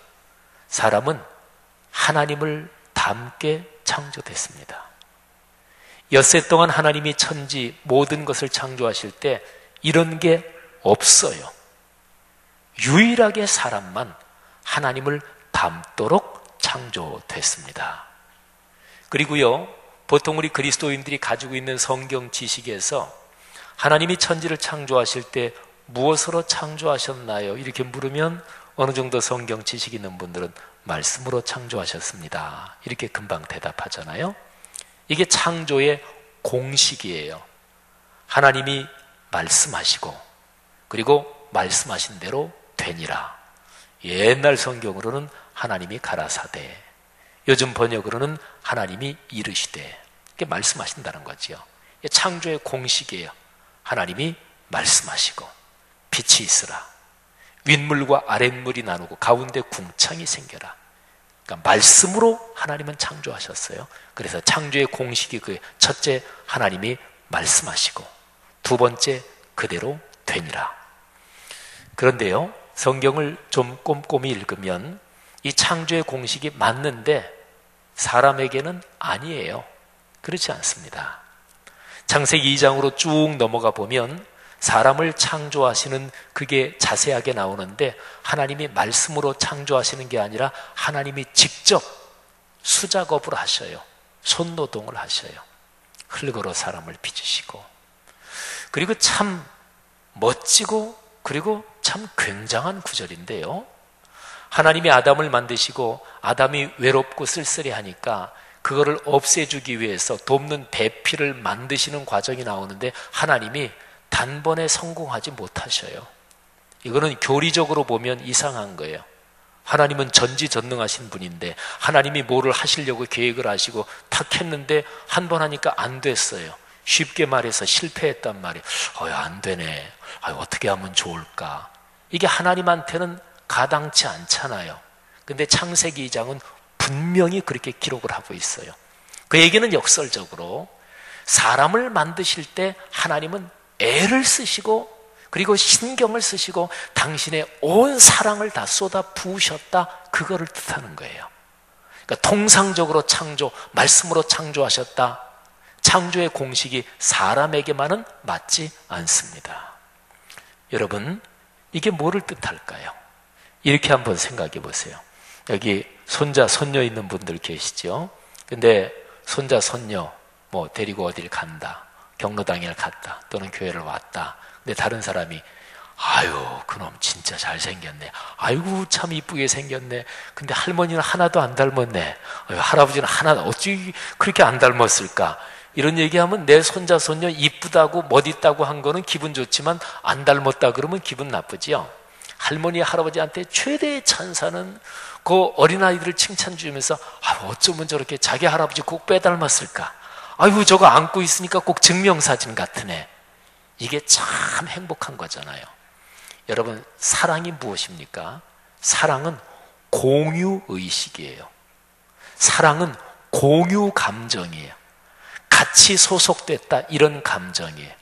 사람은 하나님을 닮게 창조됐습니다. 엿새 동안 하나님이 천지 모든 것을 창조하실 때 이런 게 없어요. 유일하게 사람만 하나님을 닮도록 창조됐습니다. 그리고요, 보통 우리 그리스도인들이 가지고 있는 성경 지식에서 하나님이 천지를 창조하실 때 무엇으로 창조하셨나요? 이렇게 물으면 어느 정도 성경 지식 있는 분들은 말씀으로 창조하셨습니다. 이렇게 금방 대답하잖아요. 이게 창조의 공식이에요. 하나님이 말씀하시고 그리고 말씀하신 대로 되니라. 옛날 성경으로는 하나님이 가라사대, 요즘 번역으로는 하나님이 이르시되, 이게 말씀하신다는 거죠. 창조의 공식이에요. 하나님이 말씀하시고 빛이 있으라, 윗물과 아랫물이 나누고 가운데 궁창이 생겨라. 그러니까 말씀으로 하나님은 창조하셨어요. 그래서 창조의 공식이 그 첫째, 하나님이 말씀하시고, 두 번째, 그대로 되니라. 그런데요, 성경을 좀 꼼꼼히 읽으면 이 창조의 공식이 맞는데 사람에게는 아니에요. 그렇지 않습니다. 창세기 2장으로 쭉 넘어가 보면 사람을 창조하시는 그게 자세하게 나오는데, 하나님이 말씀으로 창조하시는 게 아니라 하나님이 직접 수작업을 하셔요. 손노동을 하셔요. 흙으로 사람을 빚으시고. 그리고 참 멋지고 그리고 참 굉장한 구절인데요, 하나님이 아담을 만드시고 아담이 외롭고 쓸쓸해하니까 그거를 없애주기 위해서 돕는 배필을 만드시는 과정이 나오는데 하나님이 단번에 성공하지 못하셔요. 이거는 교리적으로 보면 이상한 거예요. 하나님은 전지전능하신 분인데 하나님이 뭐를 하시려고 계획을 하시고 탁 했는데 한 번 하니까 안 됐어요. 쉽게 말해서 실패했단 말이에요. 안 되네. 어떻게 하면 좋을까? 이게 하나님한테는 가당치 않잖아요. 근데 창세기 2장은 분명히 그렇게 기록을 하고 있어요. 그 얘기는 역설적으로 사람을 만드실 때 하나님은 애를 쓰시고 그리고 신경을 쓰시고 당신의 온 사랑을 다 쏟아 부으셨다, 그거를 뜻하는 거예요. 그러니까 통상적으로 창조, 말씀으로 창조하셨다, 창조의 공식이 사람에게만은 맞지 않습니다. 여러분, 이게 뭐를 뜻할까요? 이렇게 한번 생각해 보세요. 여기 손자, 손녀 있는 분들 계시죠? 근데 손자, 손녀 뭐 데리고 어딜 간다, 경로당에 갔다, 또는 교회를 왔다. 근데 다른 사람이 아유, 그놈 진짜 잘생겼네. 아이고, 참 이쁘게 생겼네. 근데 할머니는 하나도 안 닮았네. 아유, 할아버지는 하나도 어찌 그렇게 안 닮았을까? 이런 얘기하면 내 손자, 손녀 이쁘다고 멋있다고 한 거는 기분 좋지만 안 닮았다 그러면 기분 나쁘지요. 할머니, 할아버지한테 최대의 찬사는 그 어린아이들을 칭찬 주면서 어쩌면 저렇게 자기 할아버지 꼭 빼닮았을까? 아이고, 저거 안고 있으니까 꼭 증명사진 같으네. 이게 참 행복한 거잖아요. 여러분, 사랑이 무엇입니까? 사랑은 공유의식이에요. 사랑은 공유 감정이에요. 같이 소속됐다, 이런 감정이에요.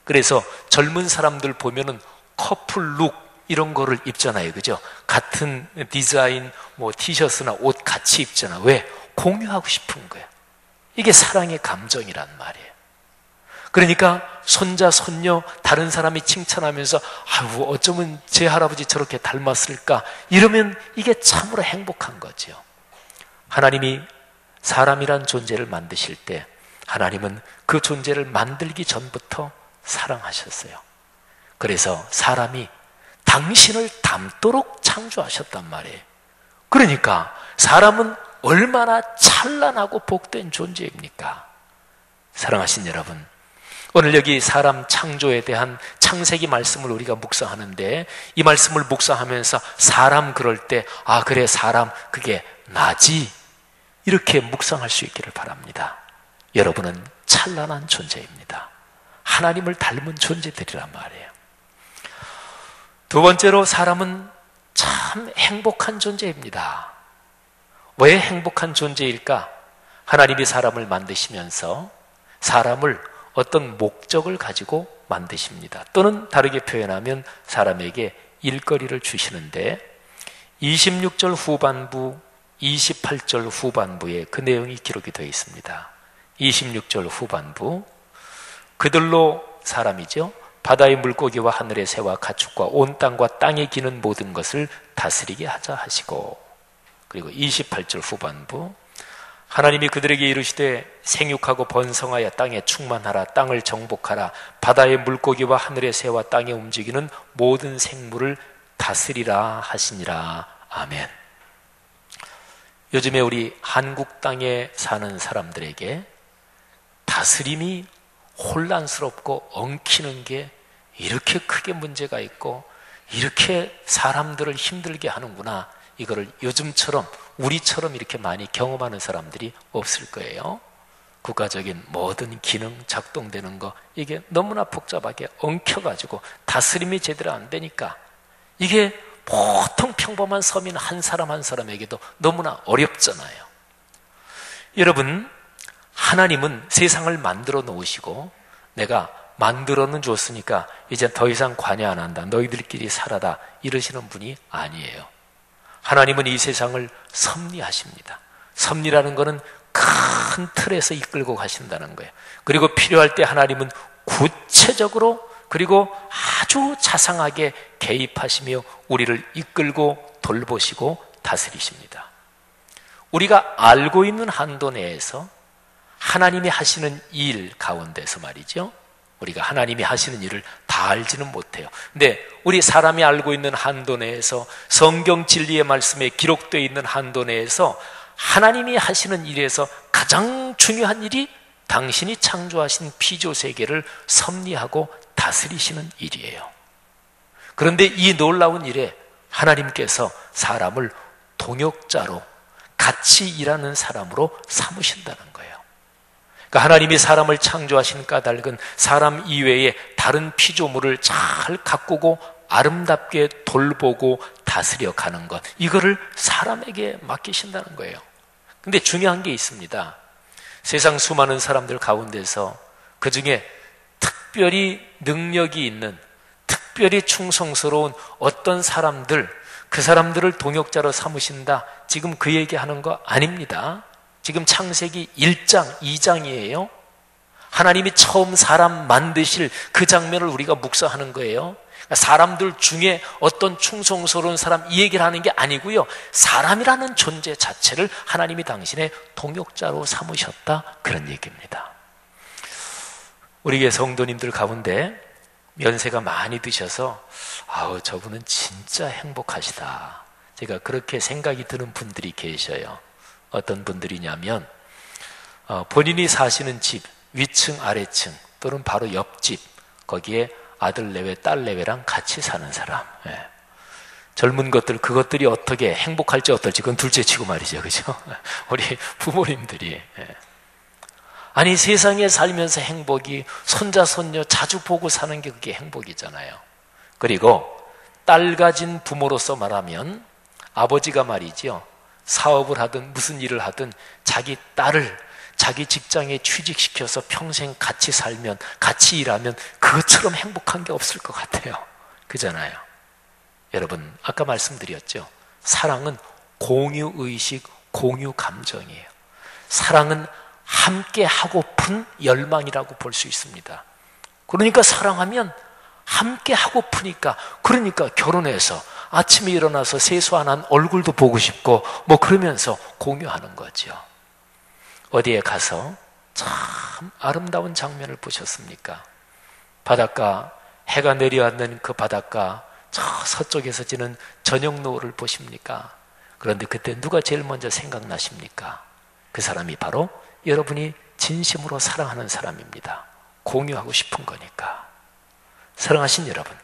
그래서 젊은 사람들 보면은 커플룩 이런 거를 입잖아요. 그죠? 같은 디자인 뭐 티셔츠나 옷 같이 입잖아. 왜? 공유하고 싶은 거예요. 이게 사랑의 감정이란 말이에요. 그러니까 손자, 손녀 다른 사람이 칭찬하면서 아유, 어쩌면 제 할아버지 저렇게 닮았을까? 이러면 이게 참으로 행복한 거죠. 하나님이 사람이란 존재를 만드실 때 하나님은 그 존재를 만들기 전부터 사랑하셨어요. 그래서 사람이 당신을 닮도록 창조하셨단 말이에요. 그러니까 사람은 얼마나 찬란하고 복된 존재입니까? 사랑하신 여러분, 오늘 여기 사람 창조에 대한 창세기 말씀을 우리가 묵상하는데, 이 말씀을 묵상하면서 사람 그럴 때 그래, 사람 그게 나지, 이렇게 묵상할 수 있기를 바랍니다. 여러분은 찬란한 존재입니다. 하나님을 닮은 존재들이란 말이에요. 두 번째로, 사람은 참 행복한 존재입니다. 왜 행복한 존재일까? 하나님이 사람을 만드시면서 사람을 어떤 목적을 가지고 만드십니다. 또는 다르게 표현하면 사람에게 일거리를 주시는데, 26절 후반부, 28절 후반부에 그 내용이 기록이 되어 있습니다. 26절 후반부, 그들로, 사람이죠, 바다의 물고기와 하늘의 새와 가축과 온 땅과 땅에 기는 모든 것을 다스리게 하자 하시고, 그리고 28절 후반부, 하나님이 그들에게 이르시되 생육하고 번성하여 땅에 충만하라, 땅을 정복하라, 바다의 물고기와 하늘의 새와 땅에 움직이는 모든 생물을 다스리라 하시니라. 아멘. 요즘에 우리 한국 땅에 사는 사람들에게 다스림이 혼란스럽고 엉키는 게 이렇게 크게 문제가 있고 이렇게 사람들을 힘들게 하는구나, 이거를 요즘처럼 우리처럼 이렇게 많이 경험하는 사람들이 없을 거예요. 국가적인 모든 기능 작동되는 거, 이게 너무나 복잡하게 엉켜가지고 다스림이 제대로 안 되니까 이게 보통 평범한 서민 한 사람 한 사람에게도 너무나 어렵잖아요. 여러분, 하나님은 세상을 만들어 놓으시고 내가 만들어는 줬으니까 이제 더 이상 관여 안 한다, 너희들끼리 살아다, 이러시는 분이 아니에요. 하나님은 이 세상을 섭리하십니다. 섭리라는 것은 큰 틀에서 이끌고 가신다는 거예요. 그리고 필요할 때 하나님은 구체적으로 그리고 아주 자상하게 개입하시며 우리를 이끌고 돌보시고 다스리십니다. 우리가 알고 있는 한도 내에서 하나님이 하시는 일 가운데서 말이죠, 우리가 하나님이 하시는 일을 다 알지는 못해요. 근데 우리 사람이 알고 있는 한도 내에서, 성경 진리의 말씀에 기록되어 있는 한도 내에서 하나님이 하시는 일에서 가장 중요한 일이 당신이 창조하신 피조 세계를 섭리하고 다스리시는 일이에요. 그런데 이 놀라운 일에 하나님께서 사람을 동역자로, 같이 일하는 사람으로 삼으신다는 거예요. 그러니까 하나님이 사람을 창조하신 까닭은 사람 이외에 다른 피조물을 잘 가꾸고 아름답게 돌보고 다스려 가는 것, 이거를 사람에게 맡기신다는 거예요. 근데 중요한 게 있습니다. 세상 수많은 사람들 가운데서 그 중에 특별히 능력이 있는, 특별히 충성스러운 어떤 사람들, 그 사람들을 동역자로 삼으신다, 지금 그 얘기하는 거 아닙니다. 지금 창세기 1장, 2장이에요. 하나님이 처음 사람 만드실 그 장면을 우리가 묵상하는 거예요. 사람들 중에 어떤 충성스러운 사람, 이 얘기를 하는 게 아니고요, 사람이라는 존재 자체를 하나님이 당신의 동역자로 삼으셨다, 그런 얘기입니다. 우리 교회 성도님들 가운데 연세가 많이 드셔서 저분은 진짜 행복하시다, 제가 그렇게 생각이 드는 분들이 계셔요. 어떤 분들이냐면 본인이 사시는 집 위층 아래층 또는 바로 옆집, 거기에 아들 내외 딸 내외랑 같이 사는 사람. 젊은 것들, 그것들이 어떻게 행복할지 어떨지 그건 둘째 치고 말이죠, 그죠? 우리 부모님들이 아니, 세상에 살면서 행복이 손자 손녀 자주 보고 사는 게 그게 행복이잖아요. 그리고 딸 가진 부모로서 말하면 아버지가 말이죠, 사업을 하든 무슨 일을 하든 자기 딸을 자기 직장에 취직시켜서 평생 같이 살면, 같이 일하면 그것처럼 행복한 게 없을 것 같아요. 그잖아요. 여러분, 아까 말씀드렸죠, 사랑은 공유의식, 공유감정이에요. 사랑은 함께 하고픈 열망이라고 볼 수 있습니다. 그러니까 사랑하면 함께 하고프니까, 그러니까 결혼해서 아침에 일어나서 세수 안 한 얼굴도 보고 싶고 그러면서 공유하는 거죠. 어디에 가서 참 아름다운 장면을 보셨습니까? 바닷가, 해가 내려앉는 그 바닷가, 저 서쪽에서 지는 저녁 노을을 보십니까? 그런데 그때 누가 제일 먼저 생각나십니까? 그 사람이 바로 여러분이 진심으로 사랑하는 사람입니다. 공유하고 싶은 거니까. 사랑하신 여러분,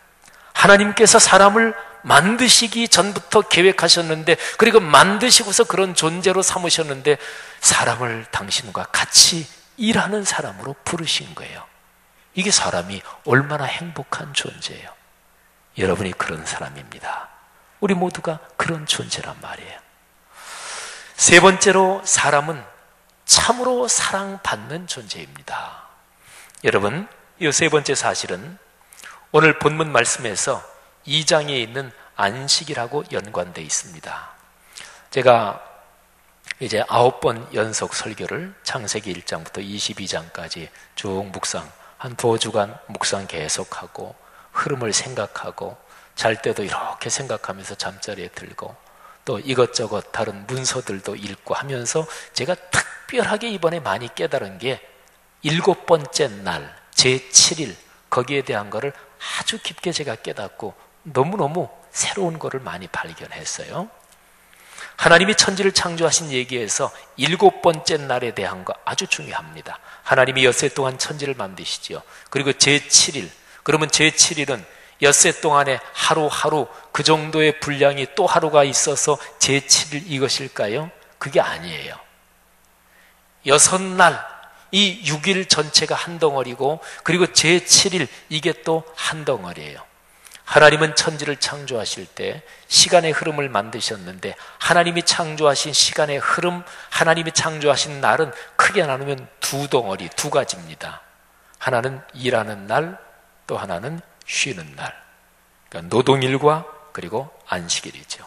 하나님께서 사람을 만드시기 전부터 계획하셨는데, 그리고 만드시고서 그런 존재로 삼으셨는데, 사람을 당신과 같이 일하는 사람으로 부르신 거예요. 이게 사람이 얼마나 행복한 존재예요. 여러분이 그런 사람입니다. 우리 모두가 그런 존재란 말이에요. 세 번째로, 사람은 참으로 사랑받는 존재입니다. 여러분, 이 세 번째 사실은 오늘 본문 말씀에서 2장에 있는 안식이라고 연관되어 있습니다. 제가 이제 9번 연속 설교를 창세기 1장부터 22장까지 쭉 묵상, 한 2주간 묵상 계속하고 흐름을 생각하고 잘 때도 이렇게 생각하면서 잠자리에 들고 또 이것저것 다른 문서들도 읽고 하면서 제가 특별하게 이번에 많이 깨달은 게 7번째 날, 제7일 거기에 대한 거를 아주 깊게 제가 깨닫고 너무너무 새로운 거를 많이 발견했어요. 하나님이 천지를 창조하신 얘기에서 7번째 날에 대한 거 아주 중요합니다. 하나님이 엿새 동안 천지를 만드시지요. 그리고 제7일, 그러면 제7일은 엿새 동안에 하루하루 그 정도의 분량이 또 하루가 있어서 제7일 이것일까요? 그게 아니에요. 6날, 이 6일 전체가 한 덩어리고, 그리고 제7일 이게 또 한 덩어리예요. 하나님은 천지를 창조하실 때 시간의 흐름을 만드셨는데, 하나님이 창조하신 시간의 흐름, 하나님이 창조하신 날은 크게 나누면 2덩어리, 2가지입니다. 하나는 일하는 날, 또 하나는 쉬는 날. 그러니까 노동일과 그리고 안식일이죠.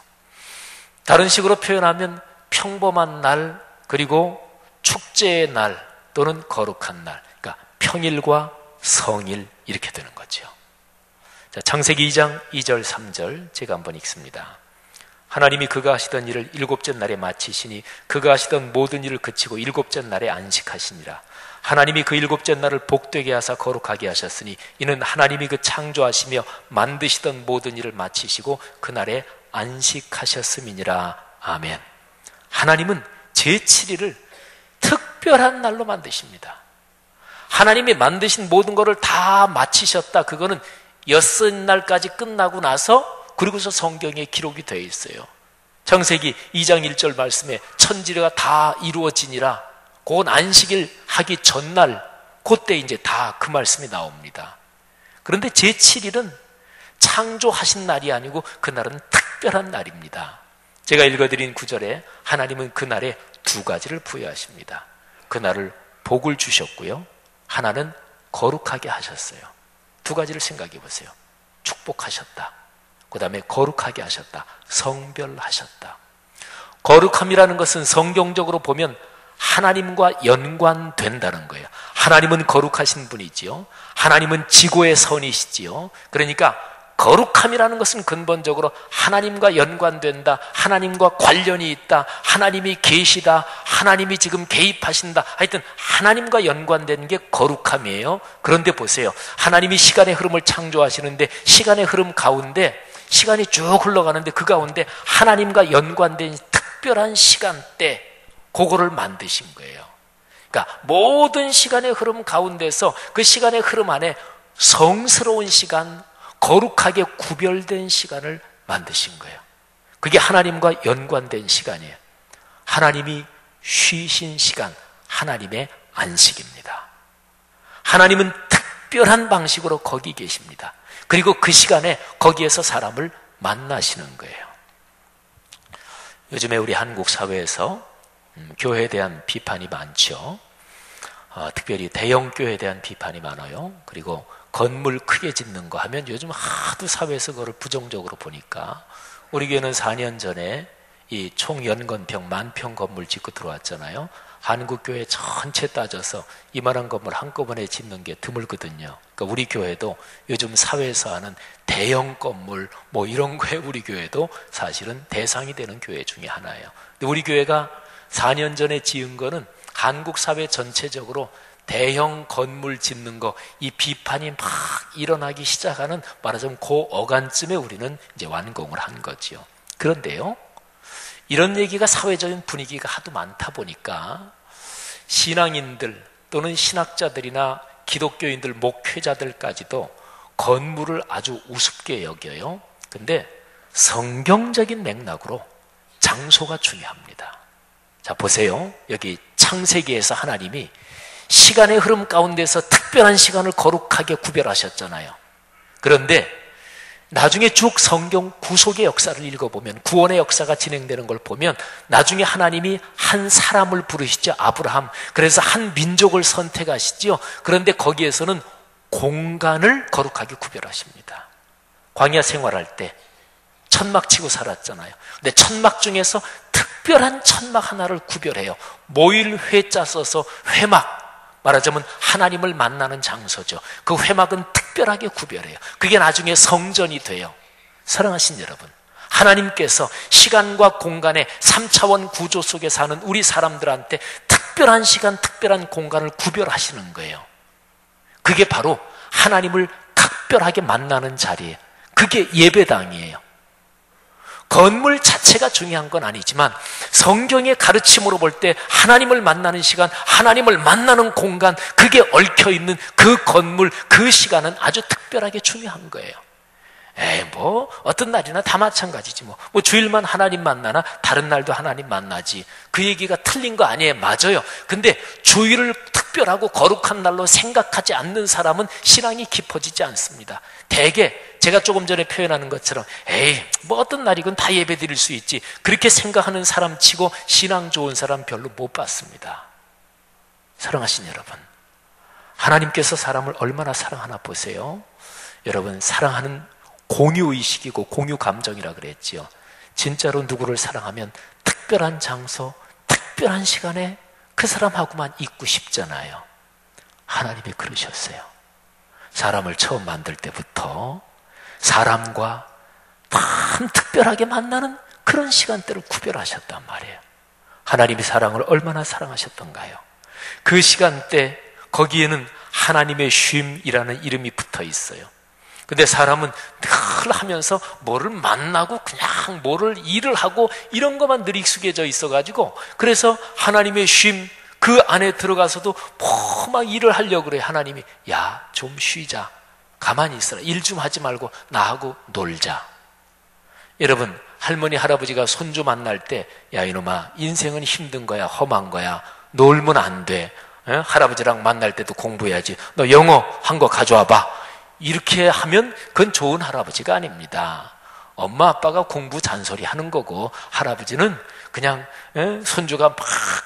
다른 식으로 표현하면 평범한 날, 그리고 축제의 날, 또는 거룩한 날. 그러니까 평일과 성일 이렇게 되는 거죠. 자, 창세기 2장 2절 3절 제가 한번 읽습니다. 하나님이 그가 하시던 일을 7째 날에 마치시니 그가 하시던 모든 일을 그치고 7째 날에 안식하시니라. 하나님이 그 7째 날을 복되게 하사 거룩하게 하셨으니 이는 하나님이 그 창조하시며 만드시던 모든 일을 마치시고 그날에 안식하셨음이니라. 아멘. 하나님은 제7일을 특별한 날로 만드십니다. 하나님이 만드신 모든 것을 다 마치셨다. 그거는 6날까지 끝나고 나서 그리고서 성경에 기록이 되어 있어요. 창세기 2장 1절 말씀에 천지가 다 이루어지니라. 그건 안식일 하기 전날, 그때 이제 다 그 말씀이 나옵니다. 그런데 제7일은 창조하신 날이 아니고 그날은 특별한 날입니다. 제가 읽어드린 구절에 하나님은 그날에 2가지를 부여하십니다. 그날을 복을 주셨고요, 하나는 거룩하게 하셨어요. 2가지를 생각해 보세요. 축복하셨다, 그 다음에 거룩하게 하셨다, 성별하셨다. 거룩함이라는 것은 성경적으로 보면 하나님과 연관된다는 거예요. 하나님은 거룩하신 분이지요. 하나님은 지고의 선이시지요. 그러니까 거룩함이라는 것은 근본적으로 하나님과 연관된다, 하나님과 관련이 있다, 하나님이 계시다, 하나님이 지금 개입하신다, 하여튼 하나님과 연관된 게 거룩함이에요. 그런데 보세요, 하나님이 시간의 흐름을 창조하시는데 시간의 흐름 가운데 시간이 쭉 흘러가는데 그 가운데 하나님과 연관된 특별한 시간대, 그거를 만드신 거예요. 그러니까 모든 시간의 흐름 가운데서 그 시간의 흐름 안에 성스러운 시간, 거룩하게 구별된 시간을 만드신 거예요. 그게 하나님과 연관된 시간이에요. 하나님이 쉬신 시간, 하나님의 안식입니다. 하나님은 특별한 방식으로 거기 계십니다. 그리고 그 시간에 거기에서 사람을 만나시는 거예요. 요즘에 우리 한국 사회에서 교회에 대한 비판이 많죠. 특별히 대형 교회에 대한 비판이 많아요. 그리고 건물 크게 짓는 거 하면 요즘 하도 사회에서 그걸 부정적으로 보니까, 우리 교회는 4년 전에 이 총연건평 10,000평 건물 짓고 들어왔잖아요. 한국 교회 전체 따져서 이만한 건물 한꺼번에 짓는 게 드물거든요. 그러니까 우리 교회도 요즘 사회에서 하는 대형 건물 뭐 이런 거에 우리 교회도 사실은 대상이 되는 교회 중에 하나예요. 근데 우리 교회가 4년 전에 지은 거는 한국 사회 전체적으로 대형 건물 짓는 거, 이 비판이 막 일어나기 시작하는 말하자면 그 어간쯤에 우리는 이제 완공을 한 거지요. 그런데요, 이런 얘기가 사회적인 분위기가 하도 많다 보니까 신앙인들 또는 신학자들이나 기독교인들, 목회자들까지도 건물을 아주 우습게 여겨요. 근데 성경적인 맥락으로 장소가 중요합니다. 자, 보세요. 여기 창세기에서 하나님이 시간의 흐름 가운데서 특별한 시간을 거룩하게 구별하셨잖아요. 그런데 나중에 쭉 성경 구속의 역사를 읽어보면, 구원의 역사가 진행되는 걸 보면 나중에 하나님이 한 사람을 부르시죠. 아브라함. 그래서 한 민족을 선택하시죠. 그런데 거기에서는 공간을 거룩하게 구별하십니다. 광야 생활할 때 천막 치고 살았잖아요. 근데 천막 중에서 특별한 천막 하나를 구별해요. 모일 회자 써서 회막, 말하자면 하나님을 만나는 장소죠. 그 회막은 특별하게 구별해요. 그게 나중에 성전이 돼요. 사랑하신 여러분, 하나님께서 시간과 공간의 3차원 구조 속에 사는 우리 사람들한테 특별한 시간, 특별한 공간을 구별하시는 거예요. 그게 바로 하나님을 각별하게 만나는 자리예요. 그게 예배당이에요. 건물 자체가 중요한 건 아니지만 성경의 가르침으로 볼 때 하나님을 만나는 시간, 하나님을 만나는 공간, 그게 얽혀있는 그 건물, 그 시간은 아주 특별하게 중요한 거예요. 뭐 어떤 날이나 다 마찬가지지 뭐 주일만 하나님 만나나 다른 날도 하나님 만나지, 그 얘기가 틀린 거 아니에요. 맞아요. 근데 주일을 특별하고 거룩한 날로 생각하지 않는 사람은 신앙이 깊어지지 않습니다. 대개 제가 조금 전에 표현하는 것처럼 뭐 어떤 날이건 다 예배 드릴 수 있지, 그렇게 생각하는 사람 치고 신앙 좋은 사람 별로 못 봤습니다. 사랑하신 여러분, 하나님께서 사람을 얼마나 사랑하나 보세요. 여러분, 사랑하는 공유의식이고 공유감정이라 그랬지요. 진짜로 누구를 사랑하면 특별한 장소, 특별한 시간에 그 사람하고만 있고 싶잖아요. 하나님이 그러셨어요. 사람을 처음 만들 때부터 사람과 참 특별하게 만나는 그런 시간대를 구별하셨단 말이에요. 하나님이 사랑을 얼마나 사랑하셨던가요? 그 시간대 거기에는 하나님의 쉼이라는 이름이 붙어 있어요. 근데 사람은 늘 하면서 뭐를 만나고 그냥 뭐를 일을 하고 이런 것만 늘 익숙해져 있어가지고, 그래서 하나님의 쉼 그 안에 들어가서도 막 일을 하려고 그래. 하나님이 야, 좀 쉬자, 가만히 있어라, 일 좀 하지 말고 나하고 놀자. 여러분, 할머니 할아버지가 손주 만날 때 야 이놈아, 인생은 힘든 거야, 험한 거야, 놀면 안 돼. 할아버지랑 만날 때도 공부해야지, 너 영어 한 거 가져와 봐, 이렇게 하면 그건 좋은 할아버지가 아닙니다. 엄마 아빠가 공부 잔소리 하는 거고, 할아버지는 그냥 손주가 막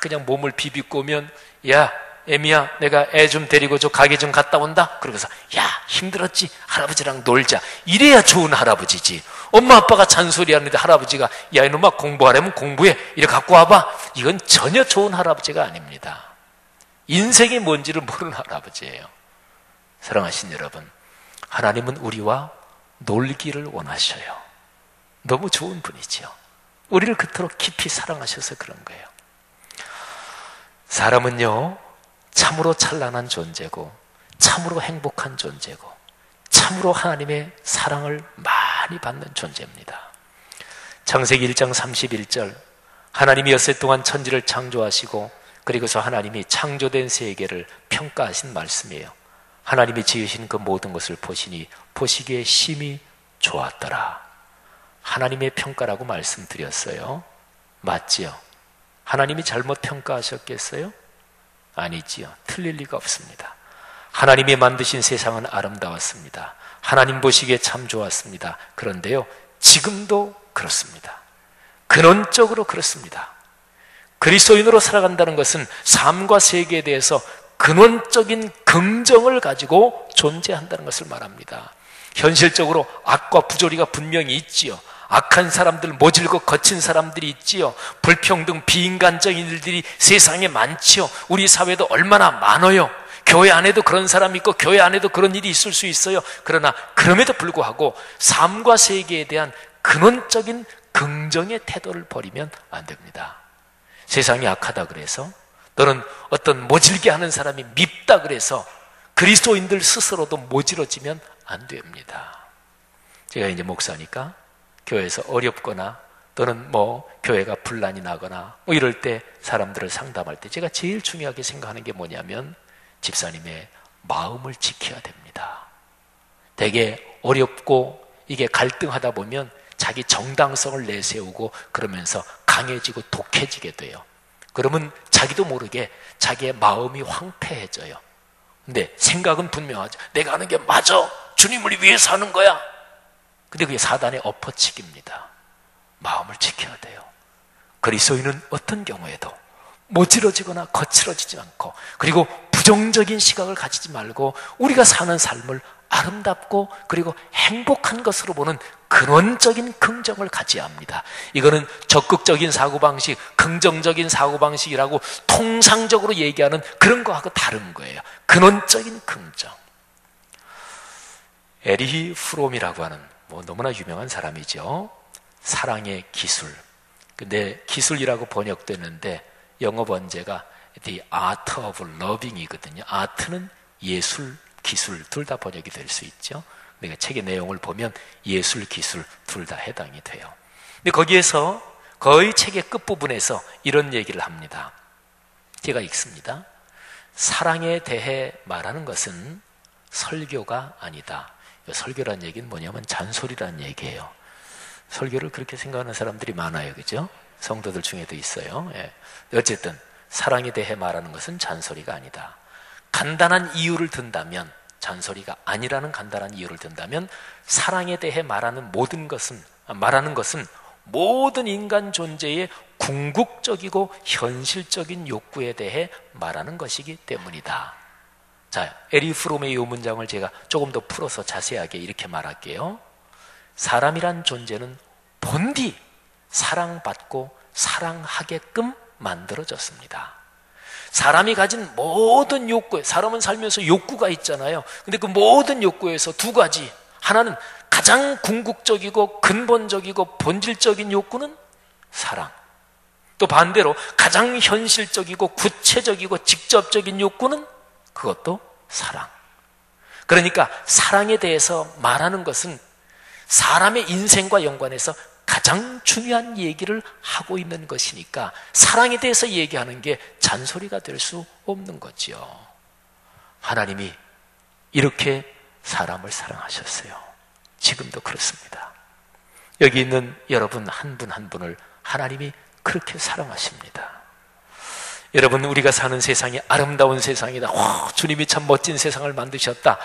그냥 몸을 비비고 오면 야 애미야, 내가 애 좀 데리고 저 가게 좀 갔다 온다. 그러면서 야 힘들었지, 할아버지랑 놀자, 이래야 좋은 할아버지지. 엄마 아빠가 잔소리하는데 할아버지가 야 이놈아 공부하려면 공부해, 이래 갖고 와봐, 이건 전혀 좋은 할아버지가 아닙니다. 인생이 뭔지를 모르는 할아버지예요. 사랑하신 여러분, 하나님은 우리와 놀기를 원하셔요. 너무 좋은 분이지요. 우리를 그토록 깊이 사랑하셔서 그런 거예요. 사람은요, 참으로 찬란한 존재고 참으로 행복한 존재고 참으로 하나님의 사랑을 많이 받는 존재입니다. 창세기 1장 31절, 하나님이 엿새 동안 천지를 창조하시고 그리고서 하나님이 창조된 세계를 평가하신 말씀이에요. 하나님이 지으신 그 모든 것을 보시니 보시기에 심히 좋았더라. 하나님의 평가라고 말씀드렸어요. 맞지요? 하나님이 잘못 평가하셨겠어요? 아니지요. 틀릴 리가 없습니다. 하나님이 만드신 세상은 아름다웠습니다. 하나님 보시기에 참 좋았습니다. 그런데요, 지금도 그렇습니다. 근원적으로 그렇습니다. 그리스도인으로 살아간다는 것은 삶과 세계에 대해서 근원적인 긍정을 가지고 존재한다는 것을 말합니다. 현실적으로 악과 부조리가 분명히 있지요. 악한 사람들, 모질고 거친 사람들이 있지요. 불평등, 비인간적인 일들이 세상에 많지요. 우리 사회도 얼마나 많아요. 교회 안에도 그런 사람이 있고 교회 안에도 그런 일이 있을 수 있어요. 그러나 그럼에도 불구하고 삶과 세계에 대한 근원적인 긍정의 태도를 버리면 안 됩니다. 세상이 악하다 그래서 또는 어떤 모질게 하는 사람이 밉다 그래서 그리스도인들 스스로도 모질어지면 안 됩니다. 제가 이제 목사니까 교회에서 어렵거나 또는 교회가 분란이 나거나 이럴 때 사람들을 상담할 때 제가 제일 중요하게 생각하는 게 뭐냐면 집사님의 마음을 지켜야 됩니다. 되게 어렵고 이게 갈등하다 보면 자기 정당성을 내세우고 그러면서 강해지고 독해지게 돼요. 그러면 자기도 모르게 자기의 마음이 황폐해져요. 근데 생각은 분명하죠. 내가 하는 게 맞아. 주님을 위해서 하는 거야. 근데 그게 사단의 엎어치기입니다. 마음을 지켜야 돼요. 그리스도인은 어떤 경우에도 모질어지거나 거칠어지지 않고, 그리고 부정적인 시각을 가지지 말고 우리가 사는 삶을 아름답고 그리고 행복한 것으로 보는 근원적인 긍정을 가져야 합니다. 이거는 적극적인 사고방식, 긍정적인 사고방식이라고 통상적으로 얘기하는 그런 거하고 다른 거예요. 근원적인 긍정. 에리히 프롬이라고 하는 너무나 유명한 사람이죠. 사랑의 기술. 근데 기술이라고 번역되는데 영어 번제가 The Art of Loving이거든요. 아트는 예술, 기술 둘 다 번역이 될 수 있죠. 그러니까 책의 내용을 보면 예술, 기술 둘 다 해당이 돼요. 근데 거기에서 거의 책의 끝부분에서 이런 얘기를 합니다. 제가 읽습니다. 사랑에 대해 말하는 것은 설교가 아니다. 설교란 얘기는 뭐냐면 잔소리란 얘기예요. 설교를 그렇게 생각하는 사람들이 많아요. 그죠? 성도들 중에도 있어요. 예. 어쨌든 사랑에 대해 말하는 것은 잔소리가 아니다. 간단한 이유를 든다면, 잔소리가 아니라는 간단한 이유를 든다면 사랑에 대해 말하는 것은 모든 인간 존재의 궁극적이고 현실적인 욕구에 대해 말하는 것이기 때문이다. 자, 에리 프롬의 이 문장을 제가 조금 더 풀어서 자세하게 이렇게 말할게요. 사람이란 존재는 본디 사랑받고 사랑하게끔 만들어졌습니다. 사람이 가진 모든 욕구, 사람은 살면서 욕구가 있잖아요. 근데 그 모든 욕구에서 두 가지, 하나는 가장 궁극적이고 근본적이고 본질적인 욕구는 사랑, 또 반대로 가장 현실적이고 구체적이고 직접적인 욕구는 그것도 사랑. 그러니까 사랑에 대해서 말하는 것은 사람의 인생과 연관해서 가장 중요한 얘기를 하고 있는 것이니까 사랑에 대해서 얘기하는 게 잔소리가 될 수 없는 거지요. 하나님이 이렇게 사람을 사랑하셨어요. 지금도 그렇습니다. 여기 있는 여러분 한 분 한 분을 하나님이 그렇게 사랑하십니다. 여러분, 우리가 사는 세상이 아름다운 세상이다. 주님이 참 멋진 세상을 만드셨다.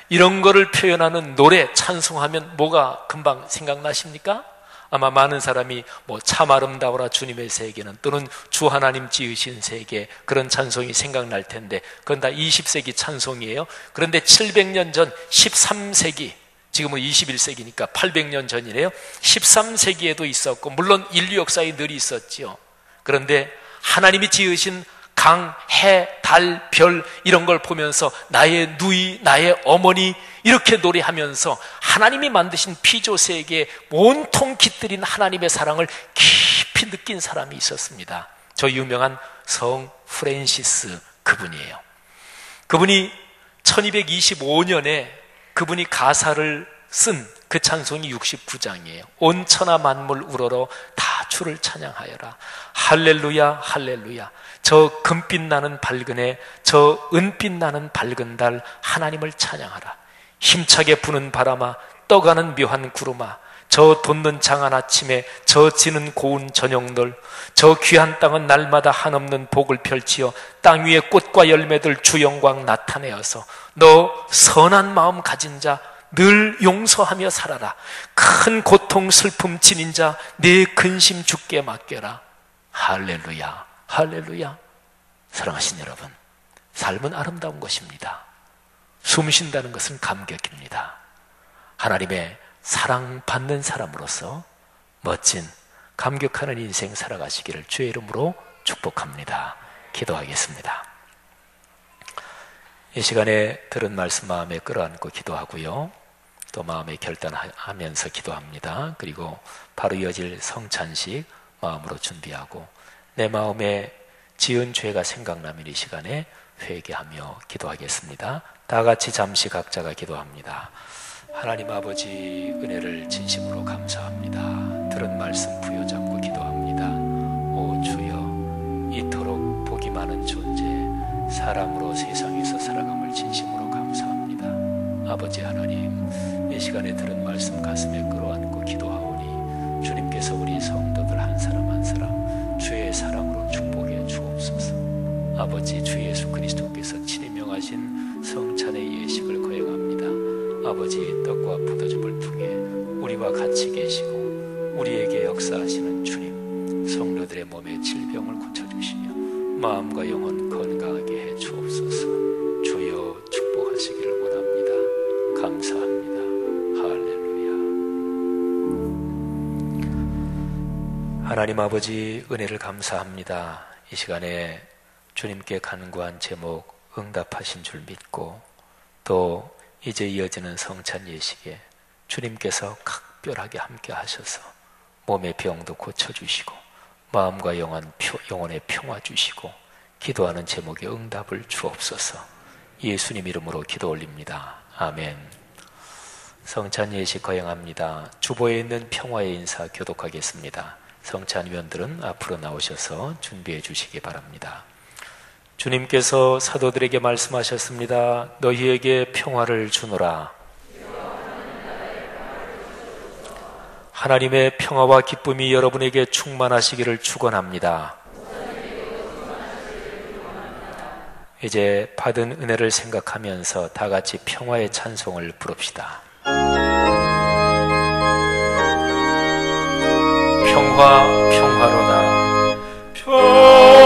이런 거를 표현하는 노래, 찬송하면 뭐가 금방 생각나십니까? 아마 많은 사람이 참 아름다워라 주님의 세계는, 또는 주 하나님 지으신 세계, 그런 찬송이 생각날 텐데 그건 다 20세기 찬송이에요. 그런데 700년 전 13세기, 지금은 21세기니까 800년 전이래요. 13세기에도 있었고 물론 인류 역사에 늘 있었지요. 그런데 하나님이 지으신 강, 해, 달, 별 이런 걸 보면서 나의 누이, 나의 어머니 이렇게 노래하면서 하나님이 만드신 피조세계에 온통 깃들인 하나님의 사랑을 깊이 느낀 사람이 있었습니다. 저 유명한 성 프랜시스 그분이에요. 그분이 1225년에 그분이 가사를 쓴 그 찬송이 69장이에요. 온 천하 만물 우러러 다 주를 찬양하여라. 할렐루야 할렐루야. 저 금빛 나는 밝은 해, 저 은빛 나는 밝은 달 하나님을 찬양하라. 힘차게 부는 바람아, 떠가는 묘한 구름아, 저 돋는 장한 아침에, 저 지는 고운 저녁들, 저 귀한 땅은 날마다 한없는 복을 펼치어 땅 위에 꽃과 열매들 주 영광 나타내어서 너 선한 마음 가진 자 늘 용서하며 살아라. 큰 고통 슬픔 지닌 자 내 근심 주께 맡겨라. 할렐루야 할렐루야. 사랑하신 여러분, 삶은 아름다운 것입니다. 숨 쉰다는 것은 감격입니다. 하나님의 사랑받는 사람으로서 멋진 감격하는 인생 살아가시기를 주의 이름으로 축복합니다. 기도하겠습니다. 이 시간에 들은 말씀 마음에 끌어안고 기도하고요, 또 마음에 결단하면서 기도합니다. 그리고 바로 이어질 성찬식 마음으로 준비하고 내 마음에 지은 죄가 생각나면 이 시간에 회개하며 기도하겠습니다. 다 같이 잠시 각자가 기도합니다. 하나님 아버지, 은혜를 진심으로 감사합니다. 들은 말씀 부여잡고 기도합니다. 오 주여, 이토록 복이 많은 존재, 사람으로 세상에서 살아감을 진심으로 감사합니다. 아버지 하나님, 이 시간에 들은 말씀 가슴에 끌어안고 기도하오니 주님께서 우리 성도들 한 사람 한 사람 주의 사랑으로 축복해 주옵소서. 아버지, 주 예수 그리스도께서 친히 명하신 성찬의 예식을 거행합니다. 아버지, 떡과 포도즙을 통해 우리와 같이 계시고 우리에게 역사하시는 주님, 성도들의 몸의 질병을 고쳐주시며 마음과 영혼 건강하게 해 주옵소서. 주여 축복하시기를 원합니다. 감사합니다. 할렐루야. 하나님 아버지, 은혜를 감사합니다. 이 시간에 주님께 간구한 제목 응답하신 줄 믿고, 또 이제 이어지는 성찬 예식에 주님께서 각별하게 함께 하셔서 몸의 병도 고쳐주시고 마음과 영혼의 평화 주시고 기도하는 제목에 응답을 주옵소서. 예수님 이름으로 기도 올립니다. 아멘. 성찬 예식 거행합니다. 주보에 있는 평화의 인사 교독하겠습니다. 성찬위원들은 앞으로 나오셔서 준비해 주시기 바랍니다. 주님께서 사도들에게 말씀하셨습니다. 너희에게 평화를 주노라. 하나님의 평화와 기쁨이 여러분에게 충만하시기를 축원합니다. 이제 받은 은혜를 생각하면서 다 같이 평화의 찬송을 부릅시다. 평화 평화로다. 평화로다.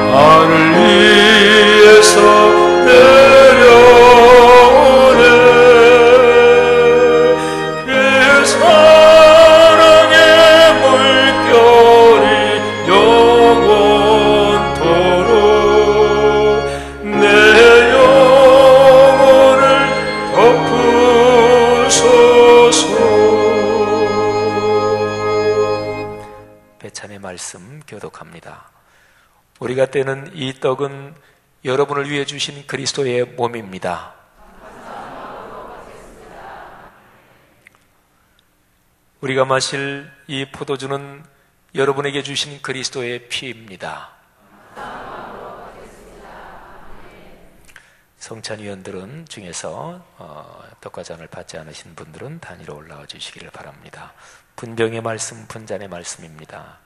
하늘 위에서 내려오네. 그 사랑의 물결이 영원토록 내 영혼을 덮으소서. 배찬의 말씀 교독합니다. 우리가 떼는 이 떡은 여러분을 위해 주신 그리스도의 몸입니다. 우리가 마실 이 포도주는 여러분에게 주신 그리스도의 피입니다. 성찬위원들은 중에서 떡과 잔을 받지 않으신 분들은 단위로 올라와 주시기를 바랍니다. 분병의 말씀, 분잔의 말씀입니다.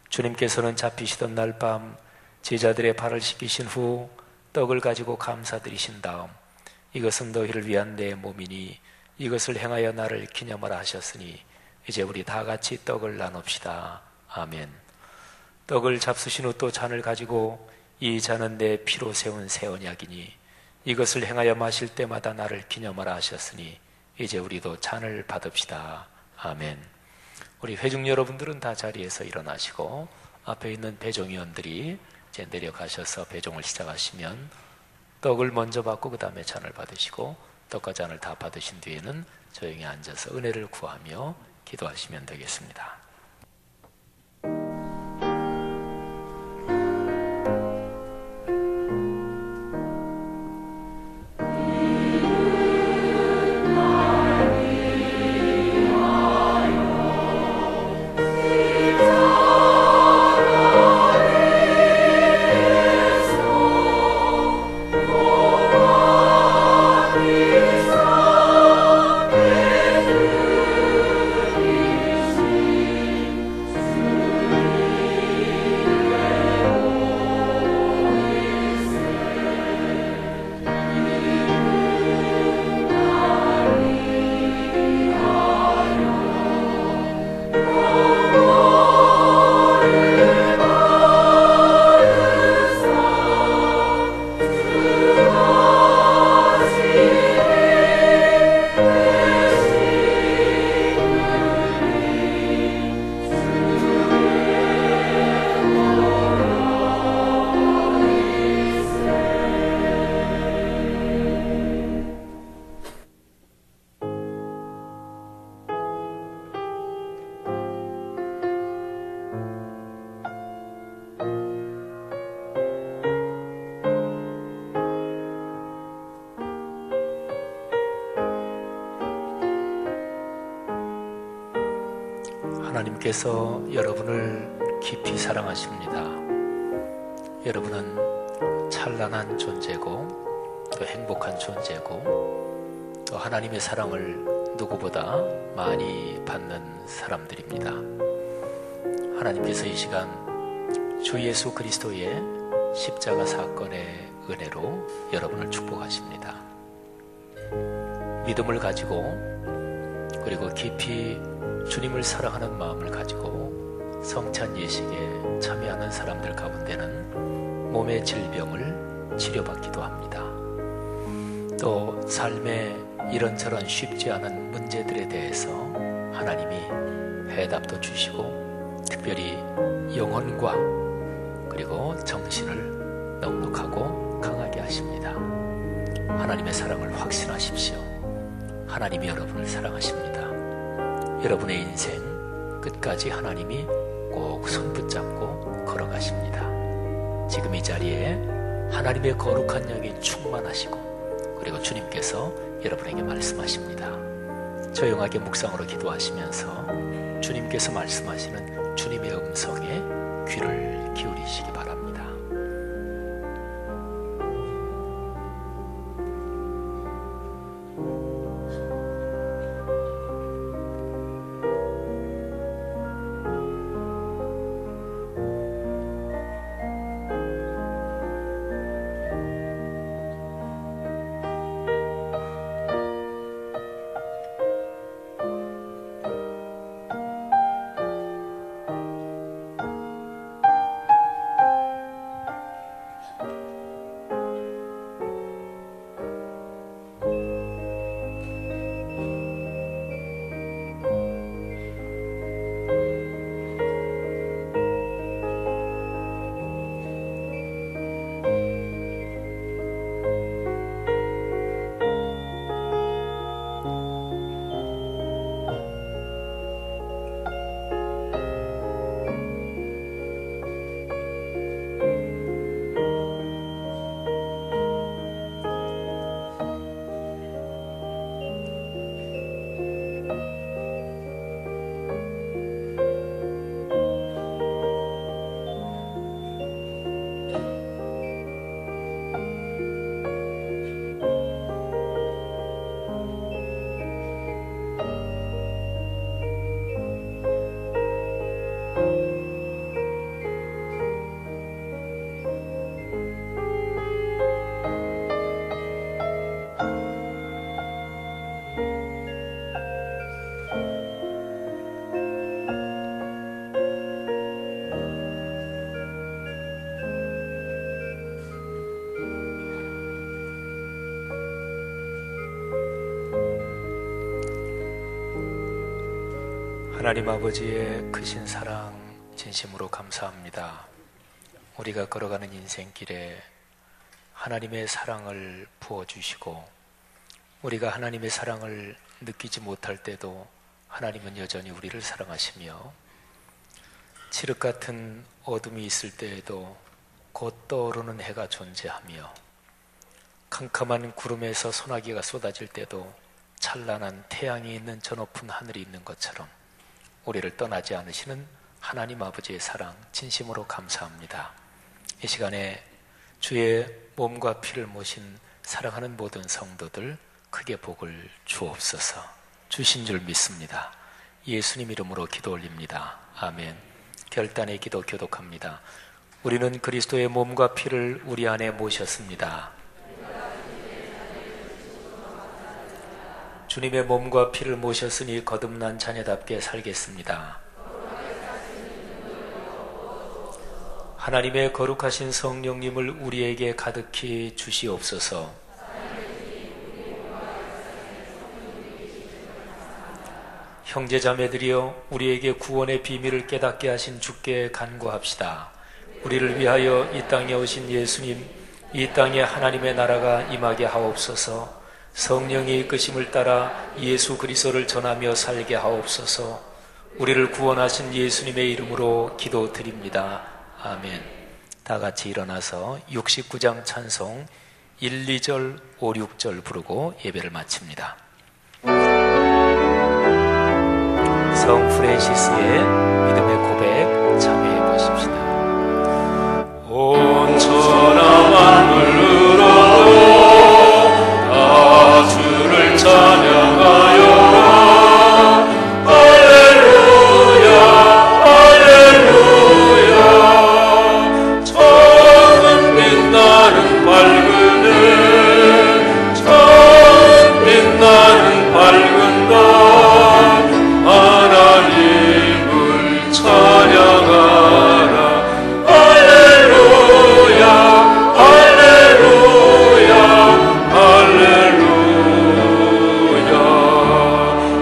주님께서는 잡히시던 날 밤 제자들의 발을 씻기신 후 떡을 가지고 감사드리신 다음 이것은 너희를 위한 내 몸이니 이것을 행하여 나를 기념하라 하셨으니 이제 우리 다 같이 떡을 나눕시다. 아멘. 떡을 잡수신 후 또 잔을 가지고 이 잔은 내 피로 세운 새 언약이니 이것을 행하여 마실 때마다 나를 기념하라 하셨으니 이제 우리도 잔을 받읍시다. 아멘. 우리 회중 여러분들은 다 자리에서 일어나시고 앞에 있는 배종위원들이 이제 내려가셔서 배종을 시작하시면 떡을 먼저 받고 그 다음에 잔을 받으시고 떡과 잔을 다 받으신 뒤에는 조용히 앉아서 은혜를 구하며 기도하시면 되겠습니다. 하나님께서 여러분을 깊이 사랑하십니다. 여러분은 찬란한 존재고 또 행복한 존재고 또 하나님의 사랑을 누구보다 많이 받는 사람들입니다. 하나님께서 이 시간 주 예수 그리스도의 십자가 사건의 은혜로 여러분을 축복하십니다. 믿음을 가지고 그리고 깊이 주님을 사랑하는 마음을 가지고 성찬 예식에 참여하는 사람들 가운데는 몸의 질병을 치료받기도 합니다. 또 삶의 이런저런 쉽지 않은 문제들에 대해서 하나님이 해답도 주시고 특별히 영혼과 그리고 정신을 넉넉하고 강하게 하십니다. 하나님의 사랑을 확신하십시오. 하나님이 여러분을 사랑하십니다. 여러분의 인생 끝까지 하나님이 꼭 손붙잡고 걸어가십니다. 지금 이 자리에 하나님의 거룩한 영이 충만하시고 그리고 주님께서 여러분에게 말씀하십니다. 조용하게 묵상으로 기도하시면서 주님께서 말씀하시는 주님의 음성에 귀를 기울이시기 바랍니다. 하나님 아버지의 크신 사랑 진심으로 감사합니다. 우리가 걸어가는 인생길에 하나님의 사랑을 부어주시고 우리가 하나님의 사랑을 느끼지 못할 때도 하나님은 여전히 우리를 사랑하시며 칠흑 같은 어둠이 있을 때에도 곧 떠오르는 해가 존재하며 캄캄한 구름에서 소나기가 쏟아질 때도 찬란한 태양이 있는 저 높은 하늘이 있는 것처럼 우리를 떠나지 않으시는 하나님 아버지의 사랑 진심으로 감사합니다. 이 시간에 주의 몸과 피를 모신 사랑하는 모든 성도들 크게 복을 주옵소서. 주신 줄 믿습니다. 예수님 이름으로 기도 올립니다. 아멘. 결단의 기도 교독합니다. 우리는 그리스도의 몸과 피를 우리 안에 모셨습니다. 주님의 몸과 피를 모셨으니 거듭난 자녀답게 살겠습니다. 하나님의 거룩하신 성령님을 우리에게 가득히 주시옵소서. 형제자매들이여 우리에게 구원의 비밀을 깨닫게 하신 주께 간구합시다. 우리를 위하여 이 땅에 오신 예수님, 이 땅에 하나님의 나라가 임하게 하옵소서. 성령의 이끄심을 따라 예수 그리스도를 전하며 살게 하옵소서. 우리를 구원하신 예수님의 이름으로 기도드립니다. 아멘. 다 같이 일어나서 69장 찬송 1, 2절, 5, 6절 부르고 예배를 마칩니다. 성 프랜시스의 믿음의 고백 참여해 보십시다. 온 천하 만물로도 다 주를 찬양하여라. 할렐루야 할렐루야. 처음 빛나는 밝은 해, 처음 빛나는 밝은 달, 하나님을 찬양하라. 할렐루야 할렐루야 할렐루야.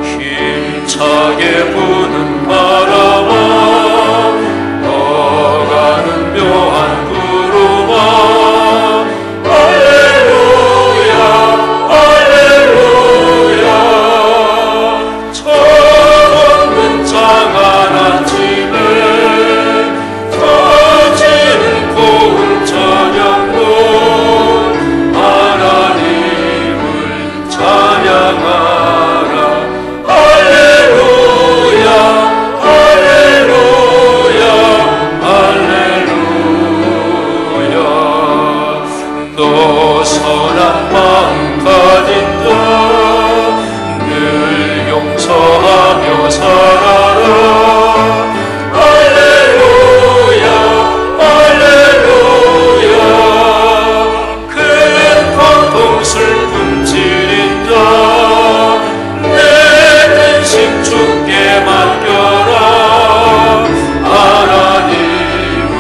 힘차게 부는 바람아, 떠가는 묘한 구름아, 할렐루야 할렐루야. 처음 장한 아침에 터지는 고운 저녁도 하나님을 찬양하라. 할렐루야 할렐루야 할렐루야. 너 선한 마음 가진 자, 늘 용서하며 살아라. 할렐루야 할렐루야. 큰 고통 슬픔 지닌 자, 내 근심 주께 맡겨라. 하나님을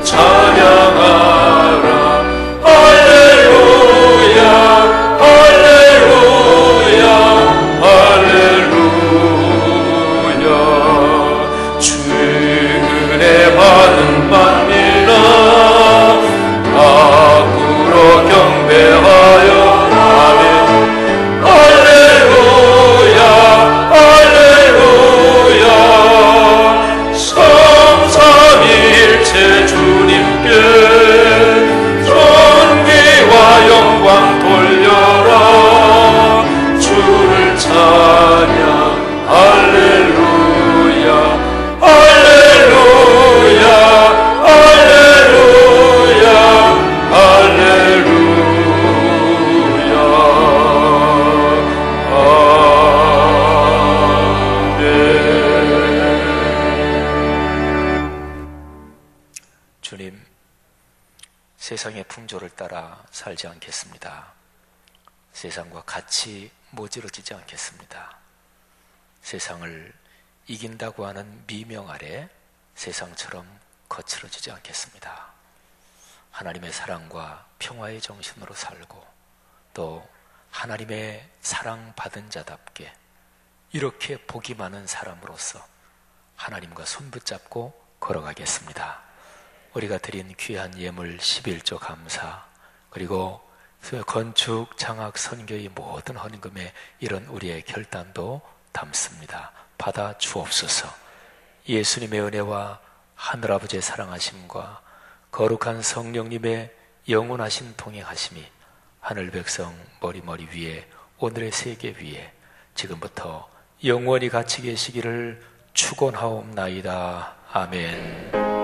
찬양하라. 할렐루야 할렐루야 할렐루야. 주은혜 받은 만민아, 앞으로 경배하여 아멘. 할렐루야 할렐루야. 성삼위일체 주님께 존귀와 영광 돌려라. 주를 찬양. 할렐루야 할렐루야 할렐루야 할렐루야. 아멘. 주님, 세상의 풍조를 따라 살지 않겠습니다. 세상과 같이 모질어지지 않겠습니다. 세상을 이긴다고 하는 미명 아래 세상처럼 거칠어지지 않겠습니다. 하나님의 사랑과 평화의 정신으로 살고, 또 하나님의 사랑받은 자답게 이렇게 복이 많은 사람으로서 하나님과 손붙잡고 걸어가겠습니다. 우리가 드린 귀한 예물 11조 감사, 그리고 건축, 장학, 선교의 모든 헌금에 이런 우리의 결단도 담습니다. 받아 주옵소서. 예수님의 은혜와 하늘아버지의 사랑하심과 거룩한 성령님의 영원하신 동행하심이 하늘 백성 머리머리 위에, 오늘의 세계 위에 지금부터 영원히 같이 계시기를 축원하옵나이다. 아멘.